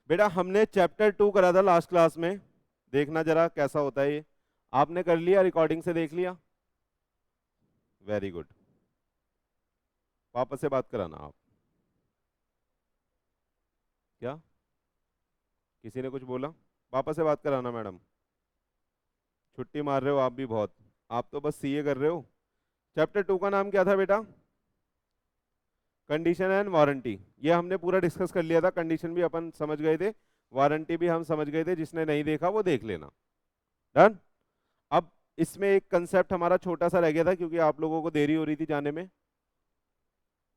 बेटा हमने चैप्टर 2 करा था लास्ट क्लास में, देखना जरा कैसा होता है ये। आपने कर लिया, रिकॉर्डिंग से देख लिया? Very good. वापस से बात कराना आप। क्या किसी ने कुछ बोला? वापस से बात कराना मैडम। छुट्टी मार रहे हो आप भी बहुत, आप तो बस सीए कर रहे हो। चैप्टर 2 का नाम क्या था बेटा? Condition and warranty. ये हमने पूरा डिस्कस कर लिया था, कंडीशन भी अपन समझ गए थे, वारंटी भी हम समझ गए थे, जिसने नहीं देखा वो देख लेना। डन। अब इसमें एक कंसेप्ट हमारा छोटा सा रह गया था क्योंकि आप लोगों को देरी हो रही थी जाने में।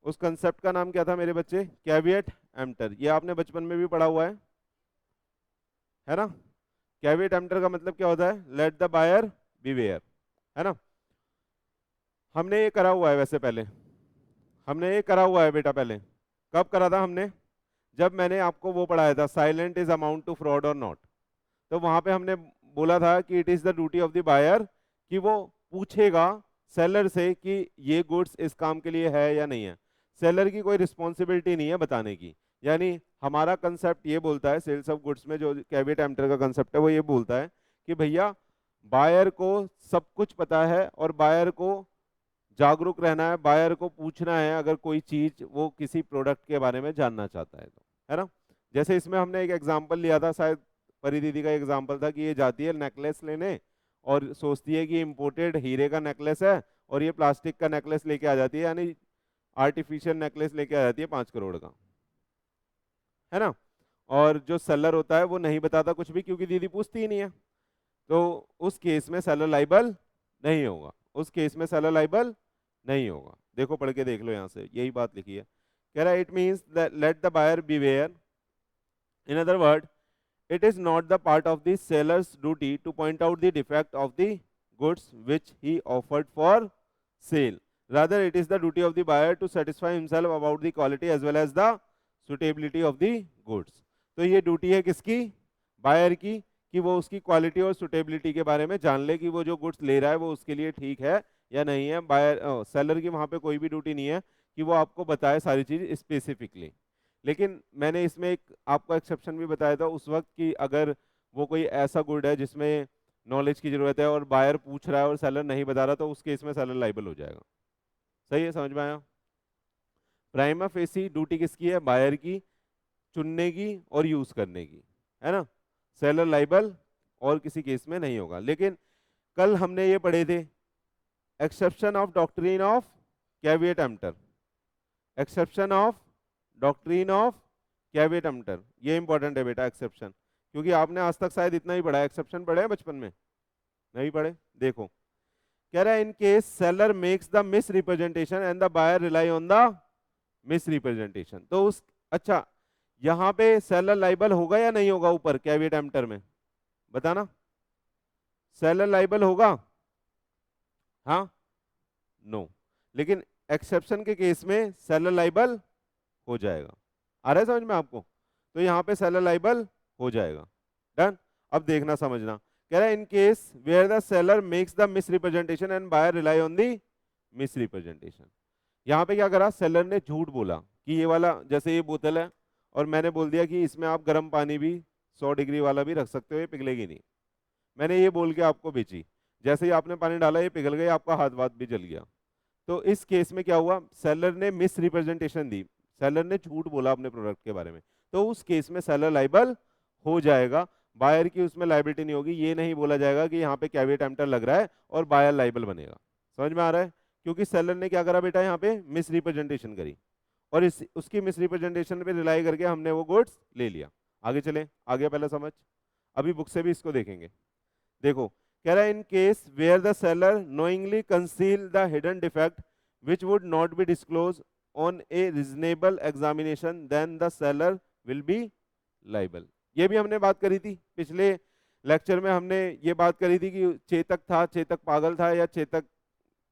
उस कंसेप्ट का नाम क्या था मेरे बच्चे? Caveat emptor. ये आपने बचपन में भी पढ़ा हुआ है ना? कैविएट एम्प्टर का मतलब क्या होता है? लेट द बायर बीवेयर, है ना? हमने ये करा हुआ है, वैसे पहले हमने ये करा हुआ है बेटा। पहले कब करा था हमने? जब मैंने आपको वो पढ़ाया था, silent is amount to fraud और नॉट। तो वहां पे हमने बोला था कि it is the duty of the buyer कि वो पूछेगा सेलर से कि ये गुड्स इस काम के लिए है या नहीं है। सेलर की कोई रिस्पॉन्सिबिलिटी नहीं है बताने की। यानी हमारा कंसेप्ट ये बोलता है, सेल्स ऑफ गुड्स में जो कैविएट एम्प्टर का कंसेप्ट है वो ये बोलता है कि भैया बायर को सब कुछ पता है और बायर को जागरूक रहना है, बायर को पूछना है अगर कोई चीज वो किसी प्रोडक्ट के बारे में जानना चाहता है तो, है ना? जैसे इसमें हमने एक एग्जांपल लिया था, शायद परी दीदी का एग्जांपल था कि ये जाती है नेकलेस लेने और सोचती है कि इम्पोर्टेड हीरे का नेकलेस है और ये प्लास्टिक का नेकलेस लेके आ जाती है, यानी आर्टिफिशियल नेकलेस लेके आ जाती है 5 करोड़ का, है ना? और जो सेलर होता है वो नहीं बताता कुछ भी क्योंकि दीदी पूछती ही नहीं है। तो उस केस में सेलर लाइबल नहीं होगा, उस केस में सेलर लाइबल नहीं होगा। देखो पढ़ के देख लो, यहाँ से यही बात लिखी है। कह रहा है it means let the buyer beware, in other word it is not the part of the seller's duty to point out the defect of the goods which he offered for sale. Rather, it is the duty of the buyer to satisfy himself about the quality as well as the suitability of the goods. तो ये duty है किसकी? Buyer की, कि वो उसकी quality और suitability के बारे में जान ले कि वो जो गुड्स ले रहा है वो उसके लिए ठीक है या नहीं है। बायर सेलर की वहां पे कोई भी ड्यूटी नहीं है कि वो आपको बताए सारी चीज स्पेसिफिकली। लेकिन मैंने इसमें एक आपको एक्सेप्शन भी बताया था उस वक्त कि अगर वो कोई ऐसा गुड है जिसमें नॉलेज की जरूरत है और बायर पूछ रहा है और सेलर नहीं बता रहा तो उस केस में सेलर लाइबल हो जाएगा। सही है, समझ में आया? प्राइमा फेसी ड्यूटी किसकी है? बायर की, चुनने की और यूज करने की, है ना? सेलर लाइबल और किसी केस में नहीं होगा। लेकिन कल हमने ये पढ़े थे exception of doctrine of caveat emptor, exception of doctrine of caveat emptor. ये इंपॉर्टेंट है बेटा एक्सेप्शन, क्योंकि आपने आज तक शायद इतना ही पढ़ा है, एक्सेप्शन पढ़े हैं बचपन में? नहीं पढ़े? देखो कह रहा है in case seller makes the misrepresentation and the buyer rely on the misrepresentation. तो उस अच्छा यहाँ पे सेलर लाइबल होगा या नहीं होगा? ऊपर कैविएट एम्प्टर में बताना, सेलर लाइबल होगा? हाँ, नो। लेकिन एक्सेप्शन के केस में सेलर लाइबल हो जाएगा। आ रहा है समझ में आपको? तो यहाँ पे सेलर लाइबल हो जाएगा। डन। अब देखना समझना, कह रहा है in case where the seller makes the misrepresentation and buyer rely on the misrepresentation. यहाँ पे क्या करा? सेलर ने झूठ बोला कि ये वाला, जैसे ये बोतल है और मैंने बोल दिया कि इसमें आप गर्म पानी भी 100 डिग्री वाला भी रख सकते हो, ये पिघलेगी नहीं। मैंने ये बोल के आपको बेची, जैसे ही आपने पानी डाला ये पिघल गई, आपका हाथ वाथ भी जल गया। तो इस केस में क्या हुआ? सेलर ने मिस रिप्रेजेंटेशन दी, सेलर ने झूठ बोला अपने प्रोडक्ट के बारे में, तो उस केस में सेलर लाइबल हो जाएगा। बायर की उसमें लाइबिलिटी नहीं होगी। ये नहीं बोला जाएगा कि यहाँ पे कैविएट एम्प्टर लग रहा है और बायर लाइबल बनेगा। समझ में आ रहा है? क्योंकि सेलर ने क्या करा बेटा? यहाँ पे मिस रिप्रेजेंटेशन करी और इस उसकी मिस रिप्रेजेंटेशन पे रिलाई करके हमने वो गुड्स ले लिया। आगे चले, आ गया पहला समझ? अभी बुक से भी इसको देखेंगे। देखो कह रहा है in case where the seller knowingly conceal the hidden defect which would not be disclosed on a reasonable examination then the seller will be liable। ये भी हमने बात करी थी पिछले लेक्चर में। हमने ये बात करी थी कि चेतक था, चेतक पागल था या चेतक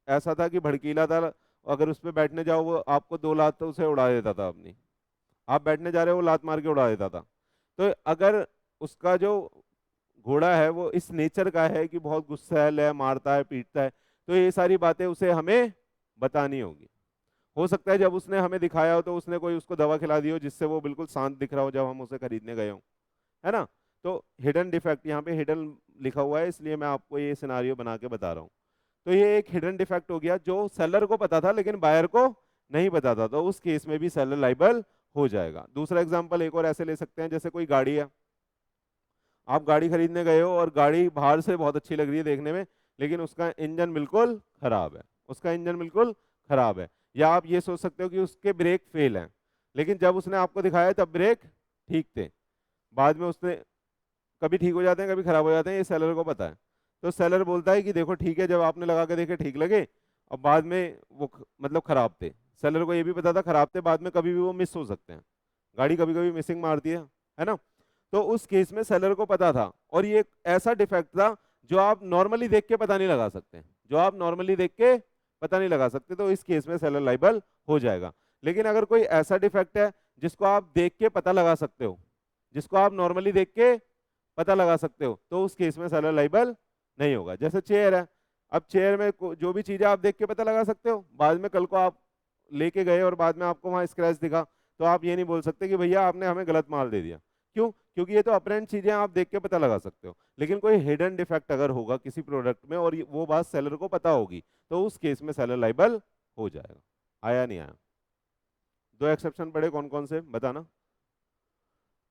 ऐसा था कि भड़कीला था, अगर उस पर बैठने जाओ वो आपको 2 लात तो उसे उड़ा देता था अपनी। आप बैठने जा रहे हो वो लात मार के उड़ा देता था। तो अगर उसका जो घोड़ा है वो इस नेचर का है कि बहुत गुस्सैल है, मारता है, पीटता है, तो ये सारी बातें उसे हमें बतानी होगी। हो सकता है जब उसने हमें दिखाया हो तो उसने कोई उसको दवा खिला दी हो जिससे वो बिल्कुल शांत दिख रहा हो जब हम उसे खरीदने गए हो, है ना। तो हिडन डिफेक्ट, यहाँ पे हिडन लिखा हुआ है इसलिए मैं आपको ये सिनारियो बना के बता रहा हूँ। तो ये एक हिडन डिफेक्ट हो गया जो सेलर को पता था लेकिन बायर को नहीं पता था, तो उस केस में भी सेलर लाइबल हो जाएगा। दूसरा एग्जांपल एक और ऐसे ले सकते हैं, जैसे कोई गाड़ी है, आप गाड़ी खरीदने गए हो और गाड़ी बाहर से बहुत अच्छी लग रही है देखने में, लेकिन उसका इंजन बिल्कुल खराब है, उसका इंजन बिल्कुल खराब है। या आप ये सोच सकते हो कि उसके ब्रेक फेल हैं, लेकिन जब उसने आपको दिखाया तब ब्रेक ठीक थे, बाद में उसने कभी ठीक हो जाते हैं कभी खराब हो जाते हैं, ये सेलर को पता है। तो सेलर बोलता है कि देखो ठीक है, जब आपने लगा के देखे ठीक लगे, और बाद में वो मतलब खराब थे। सेलर को ये भी पता था खराब थे, बाद में कभी भी वो मिस हो सकते हैं, गाड़ी कभी कभी मिसिंग मारती है ना। तो उस केस में सेलर को पता था, और ये एक ऐसा डिफेक्ट था जो आप नॉर्मली देख के पता नहीं लगा सकते, जो आप नॉर्मली देख के पता नहीं लगा सकते, तो इस केस में सेलर लाइबल हो जाएगा। लेकिन अगर कोई ऐसा डिफेक्ट है जिसको आप देख के पता लगा सकते हो, जिसको आप नॉर्मली देख के पता लगा सकते हो, तो उस केस में सेलर लाइबल नहीं होगा। जैसे चेयर है, अब चेयर में जो भी चीजें आप देख के पता लगा सकते हो, बाद में कल को आप लेके गए और बाद में आपको वहां स्क्रैच दिखा, तो आप ये नहीं बोल सकते कि भैया आपने हमें गलत माल दे दिया। क्यों? क्योंकि ये तो अपरेंट चीजें आप देख के पता लगा सकते हो। लेकिन कोई हिडन डिफेक्ट अगर होगा किसी प्रोडक्ट में और वो बात सेलर को पता होगी, तो उस केस में सेलर लाइबल हो जाएगा। आया नहीं आया? दो एक्सेप्शन पड़े, कौन कौन से बताना।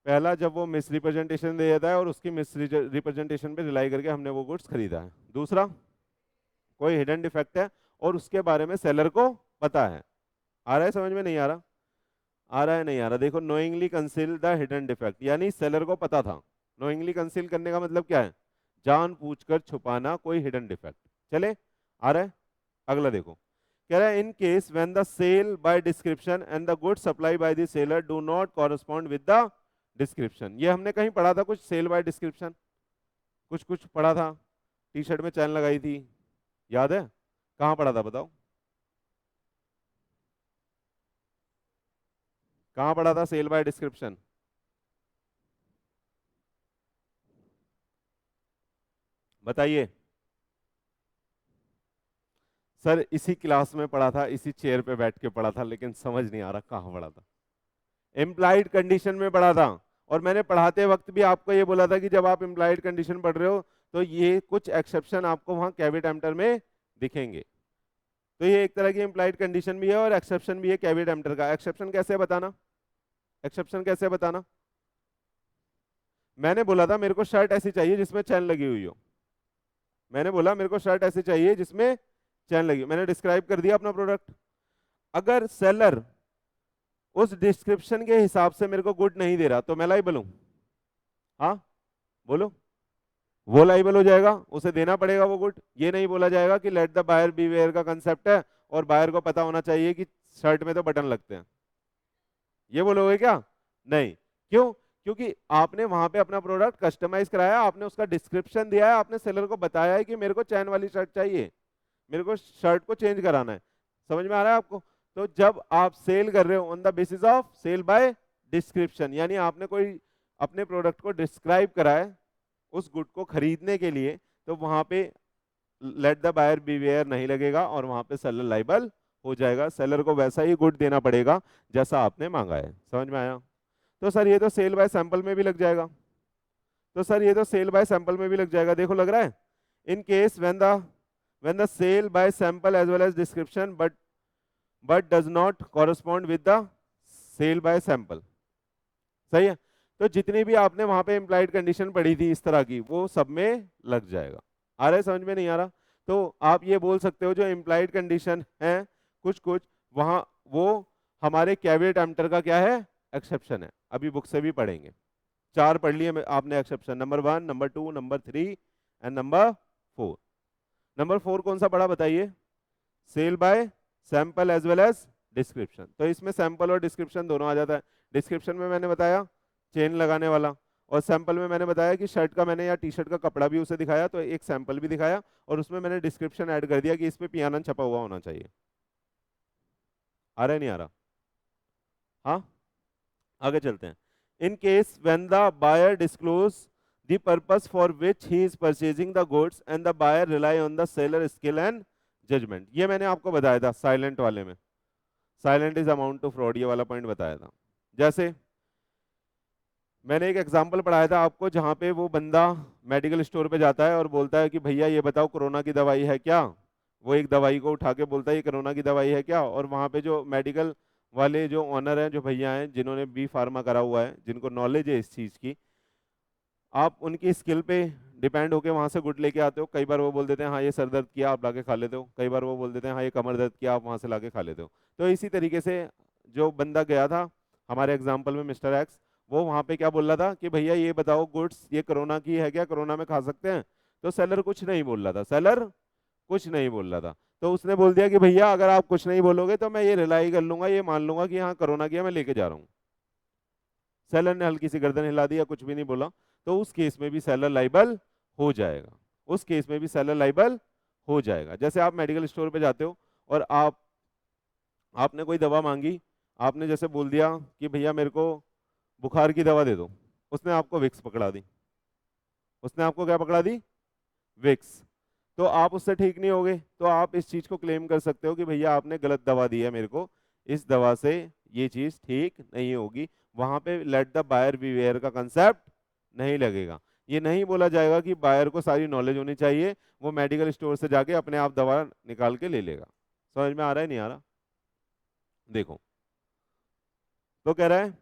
पहला, जब वो मिस रिप्रेजेंटेशन दे देता है और उसकी मिस रिप्रेजेंटेशन पे रिलाई करके हमने वो गुड्स खरीदा है। दूसरा, कोई हिडन डिफेक्ट है और उसके बारे में सेलर को पता है। आ रहा है समझ में? नहीं आ रहा? आ रहा है नहीं आ रहा? देखो, knowingly conceal the hidden defect, यानी सेलर को पता था। नोइंगली कंसील करने का मतलब क्या है? जानबूझकर छुपाना कोई हिडन डिफेक्ट। चले, आ रहा है? अगला देखो, कह रहा है in case when the sale by description and the goods supply by the seller do not correspond with the description. ये हमने कहीं पढ़ा था कुछ, सेल बाय डिस्क्रिप्शन कुछ कुछ पढ़ा था, टी शर्ट में चैन लगाई थी, याद है? कहाँ पढ़ा था बताओ, कहाँ पढ़ा था सेल बाय डिस्क्रिप्शन? बताइए। सर इसी क्लास में पढ़ा था, इसी चेयर पे बैठ के पढ़ा था, लेकिन समझ नहीं आ रहा कहाँ पढ़ा था। इम्प्लाइड कंडीशन में पढ़ा था, और मैंने पढ़ाते वक्त भी आपको ये बोला था कि जब आप इम्प्लाइड कंडीशन पढ़ रहे हो तो ये कुछ एक्सेप्शन आपको वहां कैवेट एम्प्टर में दिखेंगे। तो ये एक तरह की इम्प्लाइड कंडीशन भी है और एक्सेप्शन भी है कैवेट एम्प्टर का। एक्सेप्शन कैसे बताना? एक्सेप्शन कैसे बताना? मैंने बोला था मेरे को शर्ट ऐसी चाहिए जिसमें चैन लगी हुई हो, मैंने बोला मेरे को शर्ट ऐसी चाहिए जिसमें चैन लगी, मैंने डिस्क्राइब कर दिया अपना प्रोडक्ट। अगर सेलर उस डिस्क्रिप्शन के हिसाब से मेरे को गुड नहीं दे रहा तो मैं लाइबल हूं? हाँ बोलो। वो लाइबल हो जाएगा, उसे देना पड़ेगा वो गुड। ये नहीं बोला जाएगा कि लेट द बायर बीवेयर का कंसेप्ट है और बायर को पता होना चाहिए कि शर्ट में तो बटन लगते हैं, ये बोलोगे क्या? नहीं। क्यों? क्योंकि आपने वहां पे अपना प्रोडक्ट कस्टमाइज कराया, आपने उसका डिस्क्रिप्शन दिया है, आपने सेलर को बताया है कि मेरे को चैन वाली शर्ट चाहिए, मेरे को शर्ट को चेंज कराना है। समझ में आ रहा है आपको? तो जब आप सेल कर रहे हो on the basis of sale by description, यानी आपने कोई अपने प्रोडक्ट को डिस्क्राइब करा है उस गुड को खरीदने के लिए, तो वहां पे लेट द बायर बीवेयर नहीं लगेगा और वहां पे सेलर लाइबल हो जाएगा। सेलर को वैसा ही गुड देना पड़ेगा जैसा आपने मांगा है। समझ में आया? तो सर ये तो सेल बाय सैंपल में भी लग जाएगा, तो सर ये तो सेल बाय सैंपल में भी लग जाएगा। देखो लग रहा है, in case when the sale by sample as well as description but does not correspond with the sale by sample। सही है? तो जितनी भी आपने वहां पे इम्प्लाइड कंडीशन पढ़ी थी इस तरह की, वो सब में लग जाएगा। आ रहा है समझ में? नहीं आ रहा? तो आप ये बोल सकते हो जो इम्प्लाइड कंडीशन है कुछ कुछ वहां, वो हमारे कैवेट एम्प्टर का क्या है? एक्सेप्शन है। अभी बुक से भी पढ़ेंगे। 4 पढ़ लिए आपने exception, number 1, number 2, number 3 and number 4। Number 4 कौन सा पढ़ा बताइए? Sale by sample as well as description. तो इसमें सैंपल और डिस्क्रिप्शन दोनों आ जाता है। डिस्क्रिप्शन में मैंने बताया चेन लगाने वाला, और सैंपल में मैंने बताया कि शर्ट का मैंने या टी शर्ट का कपड़ा भी उसे दिखाया, तो एक सैंपल भी दिखाया, और उसमें मैंने डिस्क्रिप्शन ऐड कर दिया कि इस पे पियानन छपा हुआ होना चाहिए। आ रहा है नहीं आ रहा? हाँ, आगे चलते हैं। In case when the buyer disclose the purpose for which he is purchasing the goods and the buyer rely on the seller skill and judgment। ये मैंने आपको बताया था साइलेंट वाले में, silent is amount to fraud, ये वाला point बताया था। जैसे मैंने एक एग्जांपल पढ़ाया था आपको जहाँ पे वो बंदा मेडिकल स्टोर पे जाता है और बोलता है कि भैया ये बताओ कोरोना की दवाई है क्या। वो एक दवाई को उठा के बोलता है ये कोरोना की दवाई है क्या, और वहाँ पे जो मेडिकल वाले जो ऑनर हैं, जो भैया हैं जिन्होंने बी फार्मा करा हुआ है, जिनको नॉलेज है इस चीज़ की, आप उनकी स्किल पे डिपेंड होके वहाँ से गुड लेके आते हो। कई बार वो बोल देते हैं हाँ ये सर दर्द किया, आप लाके खा लेते हो। कई बार वो बोल देते हैं हाँ ये कमर दर्द किया, आप वहाँ से लाके खा लेते हो। तो इसी तरीके से जो बंदा गया था हमारे एग्जाम्पल में, मिस्टर एक्स, वो वहाँ पे क्या बोल रहा था कि भैया ये बताओ गुड्स ये कोरोना की है क्या, कोरोना में खा सकते हैं। तो सेलर कुछ नहीं बोल रहा था, सेलर कुछ नहीं बोल रहा था। तो उसने बोल दिया कि भैया अगर आप कुछ नहीं बोलोगे तो मैं ये रिलाई कर लूंगा, ये मान लूंगा कि हाँ कोरोना किया, मैं लेके जा रहा हूँ। सेलर ने हल्की सी गर्दन हिला दी या कुछ भी नहीं बोला, तो उस केस में भी सेलर लाइबल हो जाएगा। उस केस में भी सेलर लाइबल हो जाएगा। जैसे आप मेडिकल स्टोर पे जाते हो और आपने कोई दवा मांगी, आपने जैसे बोल दिया कि भैया मेरे को बुखार की दवा दे दो, उसने आपको विक्स पकड़ा दी। उसने आपको क्या पकड़ा दी? विक्स। तो आप उससे ठीक नहीं होगे, तो आप इस चीज को क्लेम कर सकते हो कि भैया आपने गलत दवा दी है मेरे को, इस दवा से ये चीज ठीक नहीं होगी। वहां पे लेट द बायर बीवेयर का कंसेप्ट नहीं लगेगा। ये नहीं बोला जाएगा कि बायर को सारी नॉलेज होनी चाहिए, वो मेडिकल स्टोर से जाके अपने आप दवा निकाल के ले लेगा। समझ में आ रहा है नहीं आ रहा? देखो, तो कह रहा है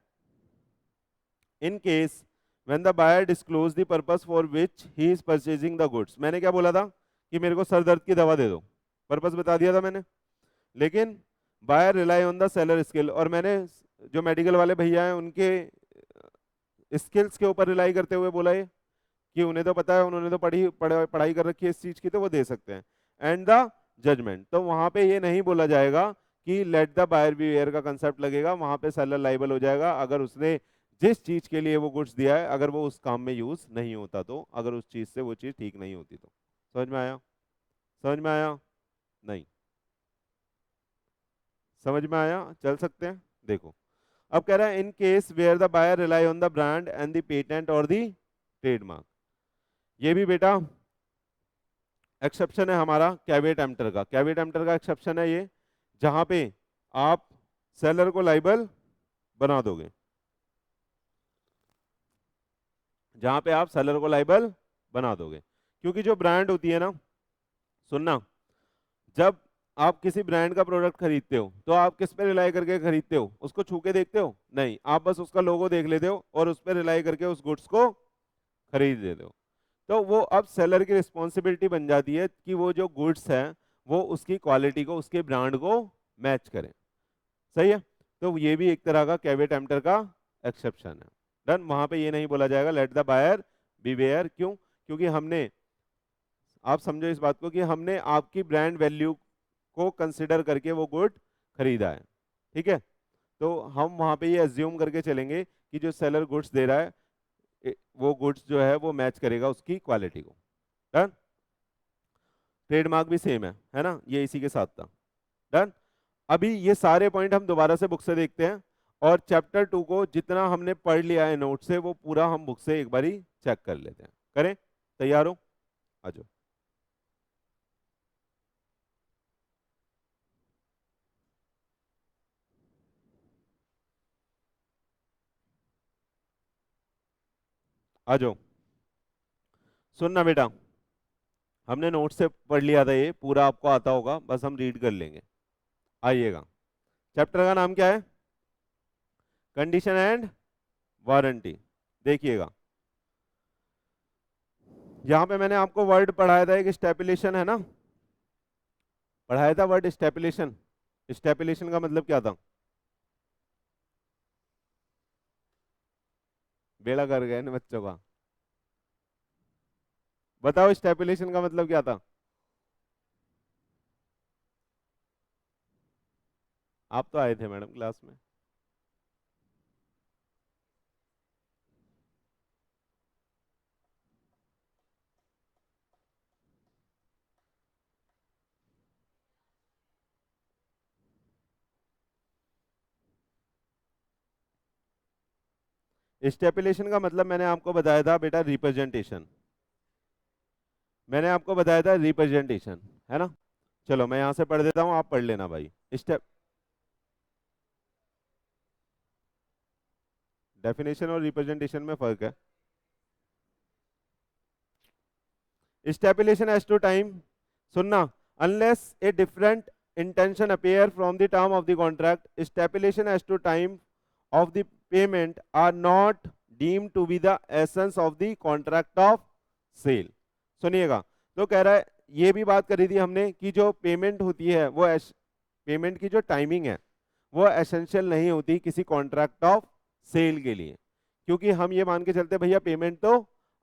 in case when the buyer disclose the purpose for which he is purchasing the goods। मैंने क्या बोला था कि मेरे को सर दर्द की दवा दे दो, पर्पस बता दिया था मैंने। लेकिन buyer rely on the seller skill, और मैंने जो मेडिकल वाले भैया हैं उनके स्किल्स के ऊपर रिलाई करते हुए बोला है कि उन्हें तो पता है, उन्होंने तो पढ़ाई कर रखी है इस चीज की, तो वो दे सकते हैं। एंड द जजमेंट, तो वहां पे ये नहीं बोला जाएगा कि लेट द बायर बीवेयर का कंसेप्ट लगेगा। वहां पे सेलर लाइबल हो जाएगा अगर उसने जिस चीज के लिए वो गुड्स दिया है अगर वो उस काम में यूज नहीं होता, तो अगर उस चीज से वो चीज ठीक नहीं होती तो। समझ में आया? समझ में आया? नहीं समझ में आया? चल सकते हैं। देखो, अब कह रहा है in case where the buyer rely on the brand and the patent और द ट्रेडमार्क। ये भी बेटा एक्सेप्शन है हमारा कैवेट एम्प्टर का। कैवेट एम्प्टर का एक्सेप्शन है ये, जहां पे आप सेलर को लाइबल बना दोगे, जहां पे आप सेलर को लाइबल बना दोगे। क्योंकि जो ब्रांड होती है ना, सुनना, जब आप किसी ब्रांड का प्रोडक्ट खरीदते हो तो आप किस पे रिलाई करके खरीदते हो? उसको छू के देखते हो? नहीं, आप बस उसका लोगो देख लेते हो और उस पर रिलाई करके उस गुड्स को खरीद लेते हो। तो वो अब सेलर की रिस्पॉन्सिबिलिटी बन जाती है कि वो जो गुड्स हैं वो उसकी क्वालिटी को, उसके ब्रांड को मैच करें। सही है? तो ये भी एक तरह का कैवेट एम्प्टर का एक्सेप्शन है। डन। वहां पे ये नहीं बोला जाएगा लेट द बायर बीवेयर। क्यों? क्योंकि हमने, आप समझो इस बात को, कि हमने आपकी ब्रांड वैल्यू को कंसिडर करके वो गुड खरीदा है। ठीक है? तो हम वहां पे ये एज्यूम करके चलेंगे कि जो सेलर गुड्स दे रहा है वो गुड्स जो है वो मैच करेगा उसकी क्वालिटी को। डन। ट्रेडमार्क भी सेम है ना, ये इसी के साथ था। डन। अभी ये सारे पॉइंट हम दोबारा से बुक से देखते हैं, और चैप्टर 2 को जितना हमने पढ़ लिया है नोट से वो पूरा हम बुक से एक बारी चेक कर लेते हैं। करें? तैयार हो? आ जाओ। आ जाओ। सुनना बेटा, हमने नोट से पढ़ लिया था, ये पूरा आपको आता होगा, बस हम रीड कर लेंगे। आइएगा, चैप्टर का नाम क्या है? Condition and warranty. देखिएगा, यहां पे मैंने आपको वर्ड पढ़ाया था, एक स्टेपुलेशन है ना, पढ़ाया था वर्ड स्टेपुलेशन। स्टेपुलेशन का मतलब क्या था? बेड़ा कर गए ना बच्चों का। बताओ स्टेपुलेशन का मतलब क्या था? आप तो आए थे मैडम क्लास में। स्टेपुलेशन का मतलब मैंने आपको बताया था बेटा रिप्रेजेंटेशन। मैंने आपको बताया था रिप्रेजेंटेशन, है ना? चलो मैं यहां से पढ़ देता हूं, आप पढ़ लेना भाई। स्टेप डेफिनेशन और रिप्रेजेंटेशन में फर्क है। स्टेपुलेशन एज टू टाइम, सुनना, unless a different intention appear from the term of the contract, stipulation as to time of the payment are not deemed to be the essence of the contract of sale। सुनिएगा, तो कह रहा है, ये भी बात करी थी हमने कि जो पेमेंट होती है वो पेमेंट की जो टाइमिंग है वो एसेंशियल नहीं होती किसी कॉन्ट्रैक्ट ऑफ सेल के लिए, क्योंकि हम ये मान के चलते भैया पेमेंट तो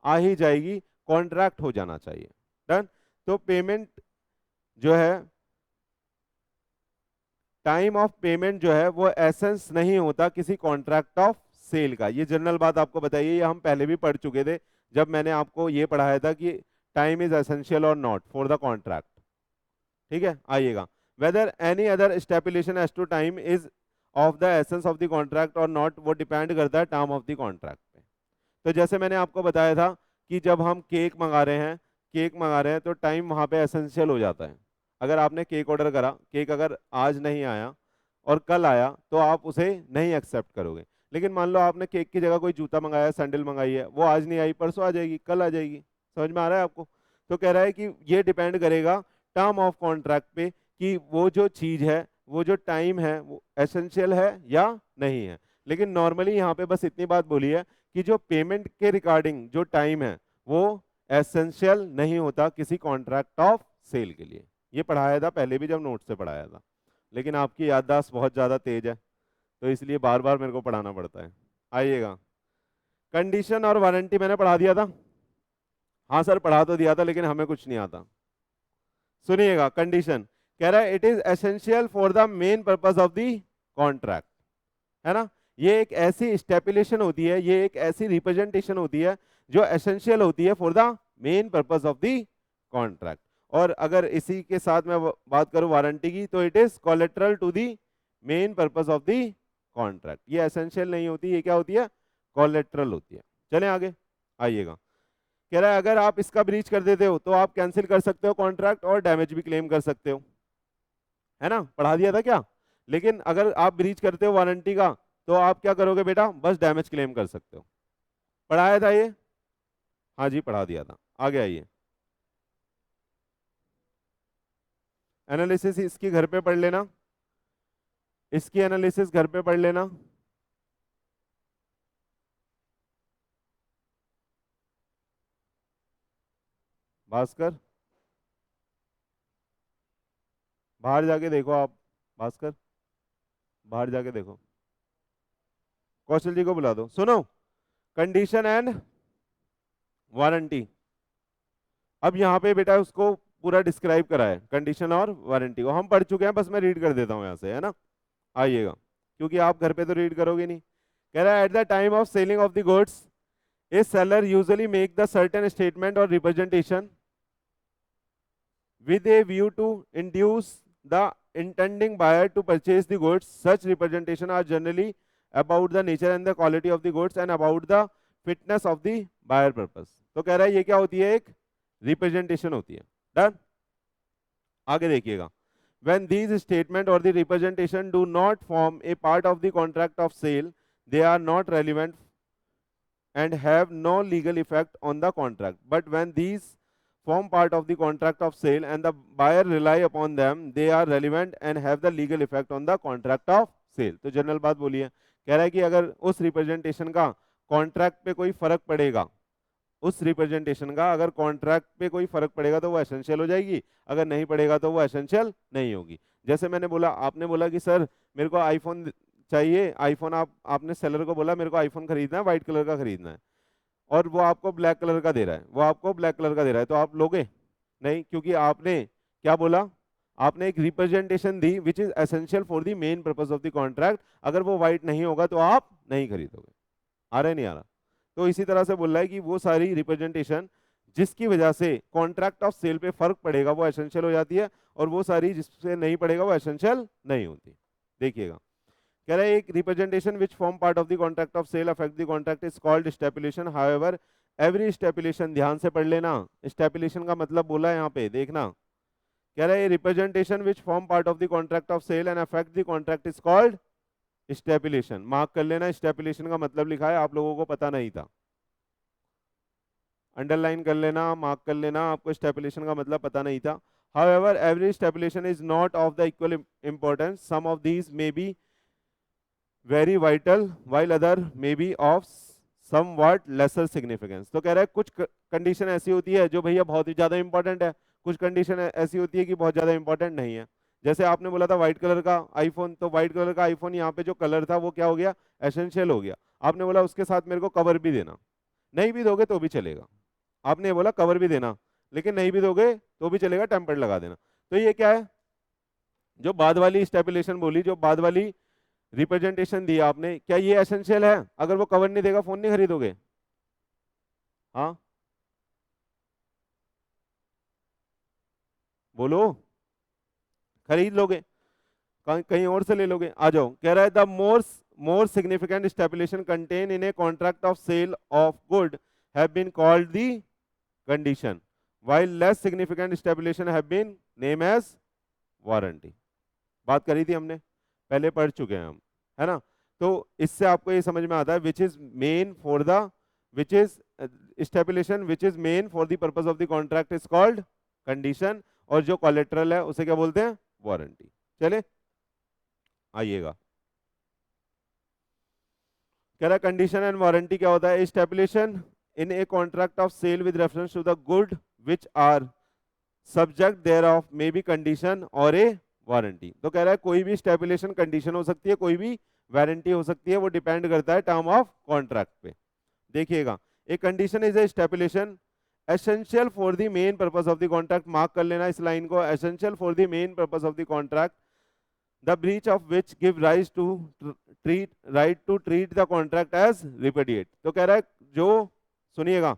आ ही जाएगी, कॉन्ट्रैक्ट हो जाना चाहिए। डन। तो पेमेंट जो है, टाइम ऑफ पेमेंट जो है वो एसेंस नहीं होता किसी कॉन्ट्रैक्ट ऑफ सेल का। ये जनरल बात आपको बताइए, ये हम पहले भी पढ़ चुके थे जब मैंने आपको ये पढ़ाया था कि टाइम इज एसेंशियल और नॉट फॉर द कॉन्ट्रैक्ट। ठीक है, आइएगा, whether any other stipulation as to time is of the essence of the contract और नॉट, वो डिपेंड करता है टर्म ऑफ द कॉन्ट्रैक्ट पे। तो जैसे मैंने आपको बताया था कि जब हम केक मंगा रहे हैं तो टाइम वहां पे एसेंशियल हो जाता है। अगर आपने केक ऑर्डर करा, केक अगर आज नहीं आया और कल आया तो आप उसे नहीं एक्सेप्ट करोगे। लेकिन मान लो आपने केक की जगह कोई जूता मंगाया, सैंडल मंगाई है, वो आज नहीं आई, परसों आ जाएगी, कल आ जाएगी। समझ में आ रहा है आपको? तो कह रहा है कि ये डिपेंड करेगा टर्म ऑफ कॉन्ट्रैक्ट पे कि वो जो चीज है, वो जो टाइम है वो एसेंशियल है या नहीं है। लेकिन नॉर्मली यहाँ पे बस इतनी बात बोली है कि जो पेमेंट के रिगार्डिंग जो टाइम है वो एसेंशियल नहीं होता किसी कॉन्ट्रैक्ट ऑफ सेल के लिए। ये पढ़ाया था पहले भी जब नोट से पढ़ाया था, लेकिन आपकी याददाश्त बहुत ज़्यादा तेज है तो इसलिए बार बार मेरे को पढ़ाना पड़ता है। आइएगा, कंडीशन और वारंटी मैंने पढ़ा दिया था। हाँ सर पढ़ा तो दिया था लेकिन हमें कुछ नहीं आता। सुनिएगा, कंडीशन कह रहा है it is essential for the main purpose of the contract, है ना। ये एक ऐसी स्टेपुलेशन होती है, ये एक ऐसी रिप्रेजेंटेशन होती है जो एसेंशियल होती है for the main purpose of the contract. और अगर इसी के साथ मैं बात करूं वारंटी की, तो it is collateral to the main purpose of the contract. ये एसेंशियल नहीं होती, ये क्या होती है, कोलेटरल होती है। चलें आगे, आइएगा, कह रहा है अगर आप इसका ब्रीच कर देते हो तो आप कैंसिल कर सकते हो कॉन्ट्रैक्ट और डैमेज भी क्लेम कर सकते हो, है ना, पढ़ा दिया था क्या। लेकिन अगर आप ब्रीच करते हो वारंटी का तो आप क्या करोगे बेटा, बस डैमेज क्लेम कर सकते हो। पढ़ाया था ये, हाँ जी पढ़ा दिया था। आगे आइए, एनालिसिस इसकी घर पे पढ़ लेना, इसकी एनालिसिस घर पे पढ़ लेना। भास्कर बाहर जाके देखो आप, भास्कर बाहर जाके देखो, कौशल जी को बुला दो। सुनो, कंडीशन एंड वारंटी, अब यहाँ पे बेटा उसको पूरा डिस्क्राइब करा है, कंडीशन और वारंटी को हम पढ़ चुके हैं, बस मैं रीड कर देता हूँ यहाँ से, है ना। आइएगा, क्योंकि आप घर पे तो रीड करोगे नहीं। कह रहा है at the time of selling of the goods A seller usually make the certain statement और representation with a view to induce the intending buyer to purchase the goods. Such representation are generally about the nature and the quality of the goods and about the fitness of the buyer purpose. तो कह रहा है ये क्या होती है, एक representation होती है। डन। आगे देखिएगा, when these statement or the representation do not form a part of the contract of sale, they are not relevant and have no legal effect on the contract. But when these form part of the contract of sale and the buyer rely upon them, they are relevant and have the legal effect on the contract of sale। तो general बात बोली है, कह रहा है कि अगर उस रिप्रेजेंटेशन का कॉन्ट्रैक्ट पे कोई फर्क पड़ेगा, उस रिप्रेजेंटेशन का अगर कॉन्ट्रैक्ट पे कोई फर्क पड़ेगा तो वो एसेंशियल हो जाएगी, अगर नहीं पड़ेगा तो वो एसेंशियल नहीं होगी। जैसे मैंने बोला, आपने बोला कि सर मेरे को आईफोन चाहिए, आईफोन आपने सेलर को बोला मेरे को आईफोन खरीदना है, व्हाइट कलर का खरीदना है, और वो आपको ब्लैक कलर का दे रहा है, वो आपको ब्लैक कलर का दे रहा है, तो आप लोगे नहीं, क्योंकि आपने क्या बोला, आपने एक representation the which is essential for the main purpose of the contract. अगर वो व्हाइट नहीं होगा तो आप नहीं खरीदोगे। आ रहा है नहीं आ रहा? तो इसी तरह से बोल रहा है कि वो सारी रिप्रेजेंटेशन जिसकी वजह से कॉन्ट्रैक्ट ऑफ सेल पे फर्क पड़ेगा वो एसेंशियल हो जाती है, और वो सारी जिससे नहीं पड़ेगा वो एसेंशियल नहीं होती। देखिएगा, कह रहा है एक representation which form part of the contract of sale affect the contract is called stipulation. However every stipulation, ध्यान से पढ़ लेना, स्टेपुलेशन का मतलब बोला है यहाँ पे, देखना, कह रहा है representation which form part of the contract of sale and affect the contract is called stipulation mark कर लेना, स्टेपुलेशन का मतलब लिखा है, आप लोगों को पता नहीं था, अंडरलाइन कर लेना, मार्क कर लेना, आपको स्टेपुलेशन का मतलब पता नहीं था. However, every stipulation is not of the equal importance. Some of these may be very vital, while other may be of somewhat lesser significance. तो कह रहा है कुछ कंडीशन ऐसी होती है जो भैया बहुत ही ज्यादा इंपॉर्टेंट है, कुछ कंडीशन ऐसी होती है कि बहुत ज्यादा इंपॉर्टेंट नहीं है. जैसे आपने बोला था व्हाइट कलर का आईफोन, तो व्हाइट कलर का आईफोन यहाँ पे जो कलर था वो क्या हो गया, एसेंशियल हो गया. आपने बोला उसके साथ मेरे को कवर भी देना, नहीं भी दोगे तो भी चलेगा. आपने बोला कवर भी देना, लेकिन नहीं भी दोगे तो भी चलेगा, टेम्पर्ड लगा देना. तो ये क्या है, जो बाद वाली स्टेपुलेशन बोली, जो बाद वाली रिप्रेजेंटेशन दी आपने, क्या ये एसेंशियल है? अगर वो कवर नहीं देगा फोन नहीं खरीदोगे? हाँ बोलो, खरीद लोगे, कहीं और से ले लोगे? आ जाओ. कह रहा है the more significant stipulation contain in a contract of sale of good have been called the condition, while less significant stipulation have been named as warranty. बात करी थी हमने, पहले पढ़ चुके हैं हम, है ना? तो इससे आपको ये समझ में आता है which is main for the which is stipulation which is main for the purpose of the contract is called condition, और जो collateral है उसे क्या बोलते हैं? वारंटी. चले आइएगा. कह रहा कंडीशन एंड वारंटी क्या होता है? स्टेपुलेशन in a contract of sale with reference to the good which are subject thereof may be condition or a warranty. तो कह रहा है कोई भी स्टेपुलेशन कंडीशन हो सकती है, कोई भी वारंटी हो सकती है, वो डिपेंड करता है टर्म ऑफ कॉन्ट्रैक्ट पे. देखिएगा, a condition is a stipulation essential for the main purpose of the contract. Mark कर लेना इस लाइन को, essential for the main purpose of the contract, the breach of which give rise to right to treat the contract as repudiate. तो कह रहा है जो, सुनिएगा,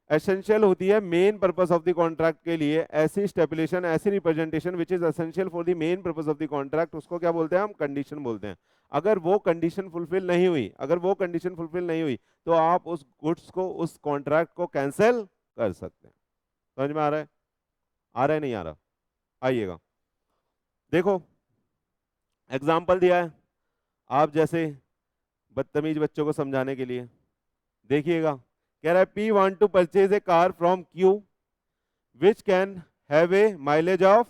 एसेंशियल होती है main purpose of the contract के लिए ऐसी स्टेपुलेशन, ऐसी representation which is essential for the main purpose of the contract, उसको क्या बोलते हैं हम? कंडीशन बोलते हैं. अगर वो कंडीशन फुलफिल नहीं हुई, अगर वो कंडीशन फुलफिल नहीं हुई तो आप उस गुड्स को, उस कॉन्ट्रैक्ट को कैंसिल कर सकते हैं. समझ में आ रहा है? आ रहा है नहीं आ रहा? आइएगा, देखो एग्जाम्पल दिया है आप जैसे बदतमीज बच्चों को समझाने के लिए. देखिएगा, कह रहा है P want to purchase a car from Q which can have a mileage of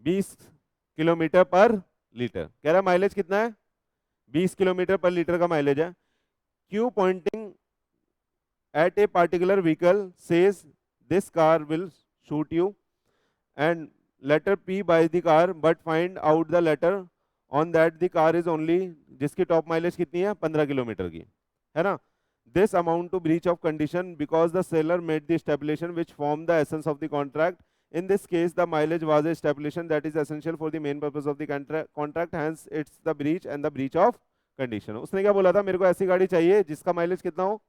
20 kilometre पर लीटर. कह रहा है माइलेज कितना है? 20 किलोमीटर पर लीटर का माइलेज है. Q pointing at a particular vehicle says this car will suit you and letter P buys the car but find out the letter on that the car is only, जिसकी top mileage कितनी है? 15 kilometre की, है ना? This amount to breach of condition because the seller made the stipulation which formed the essence of the contract. In this case, the mileage was a stipulation that is essential for the main purpose of the contract. Hence, it's the breach and the breach of condition. उसने क्या बोला था? मेरे को ऐसी गाड़ी चाहिए जिसका माइलेज कितना हो?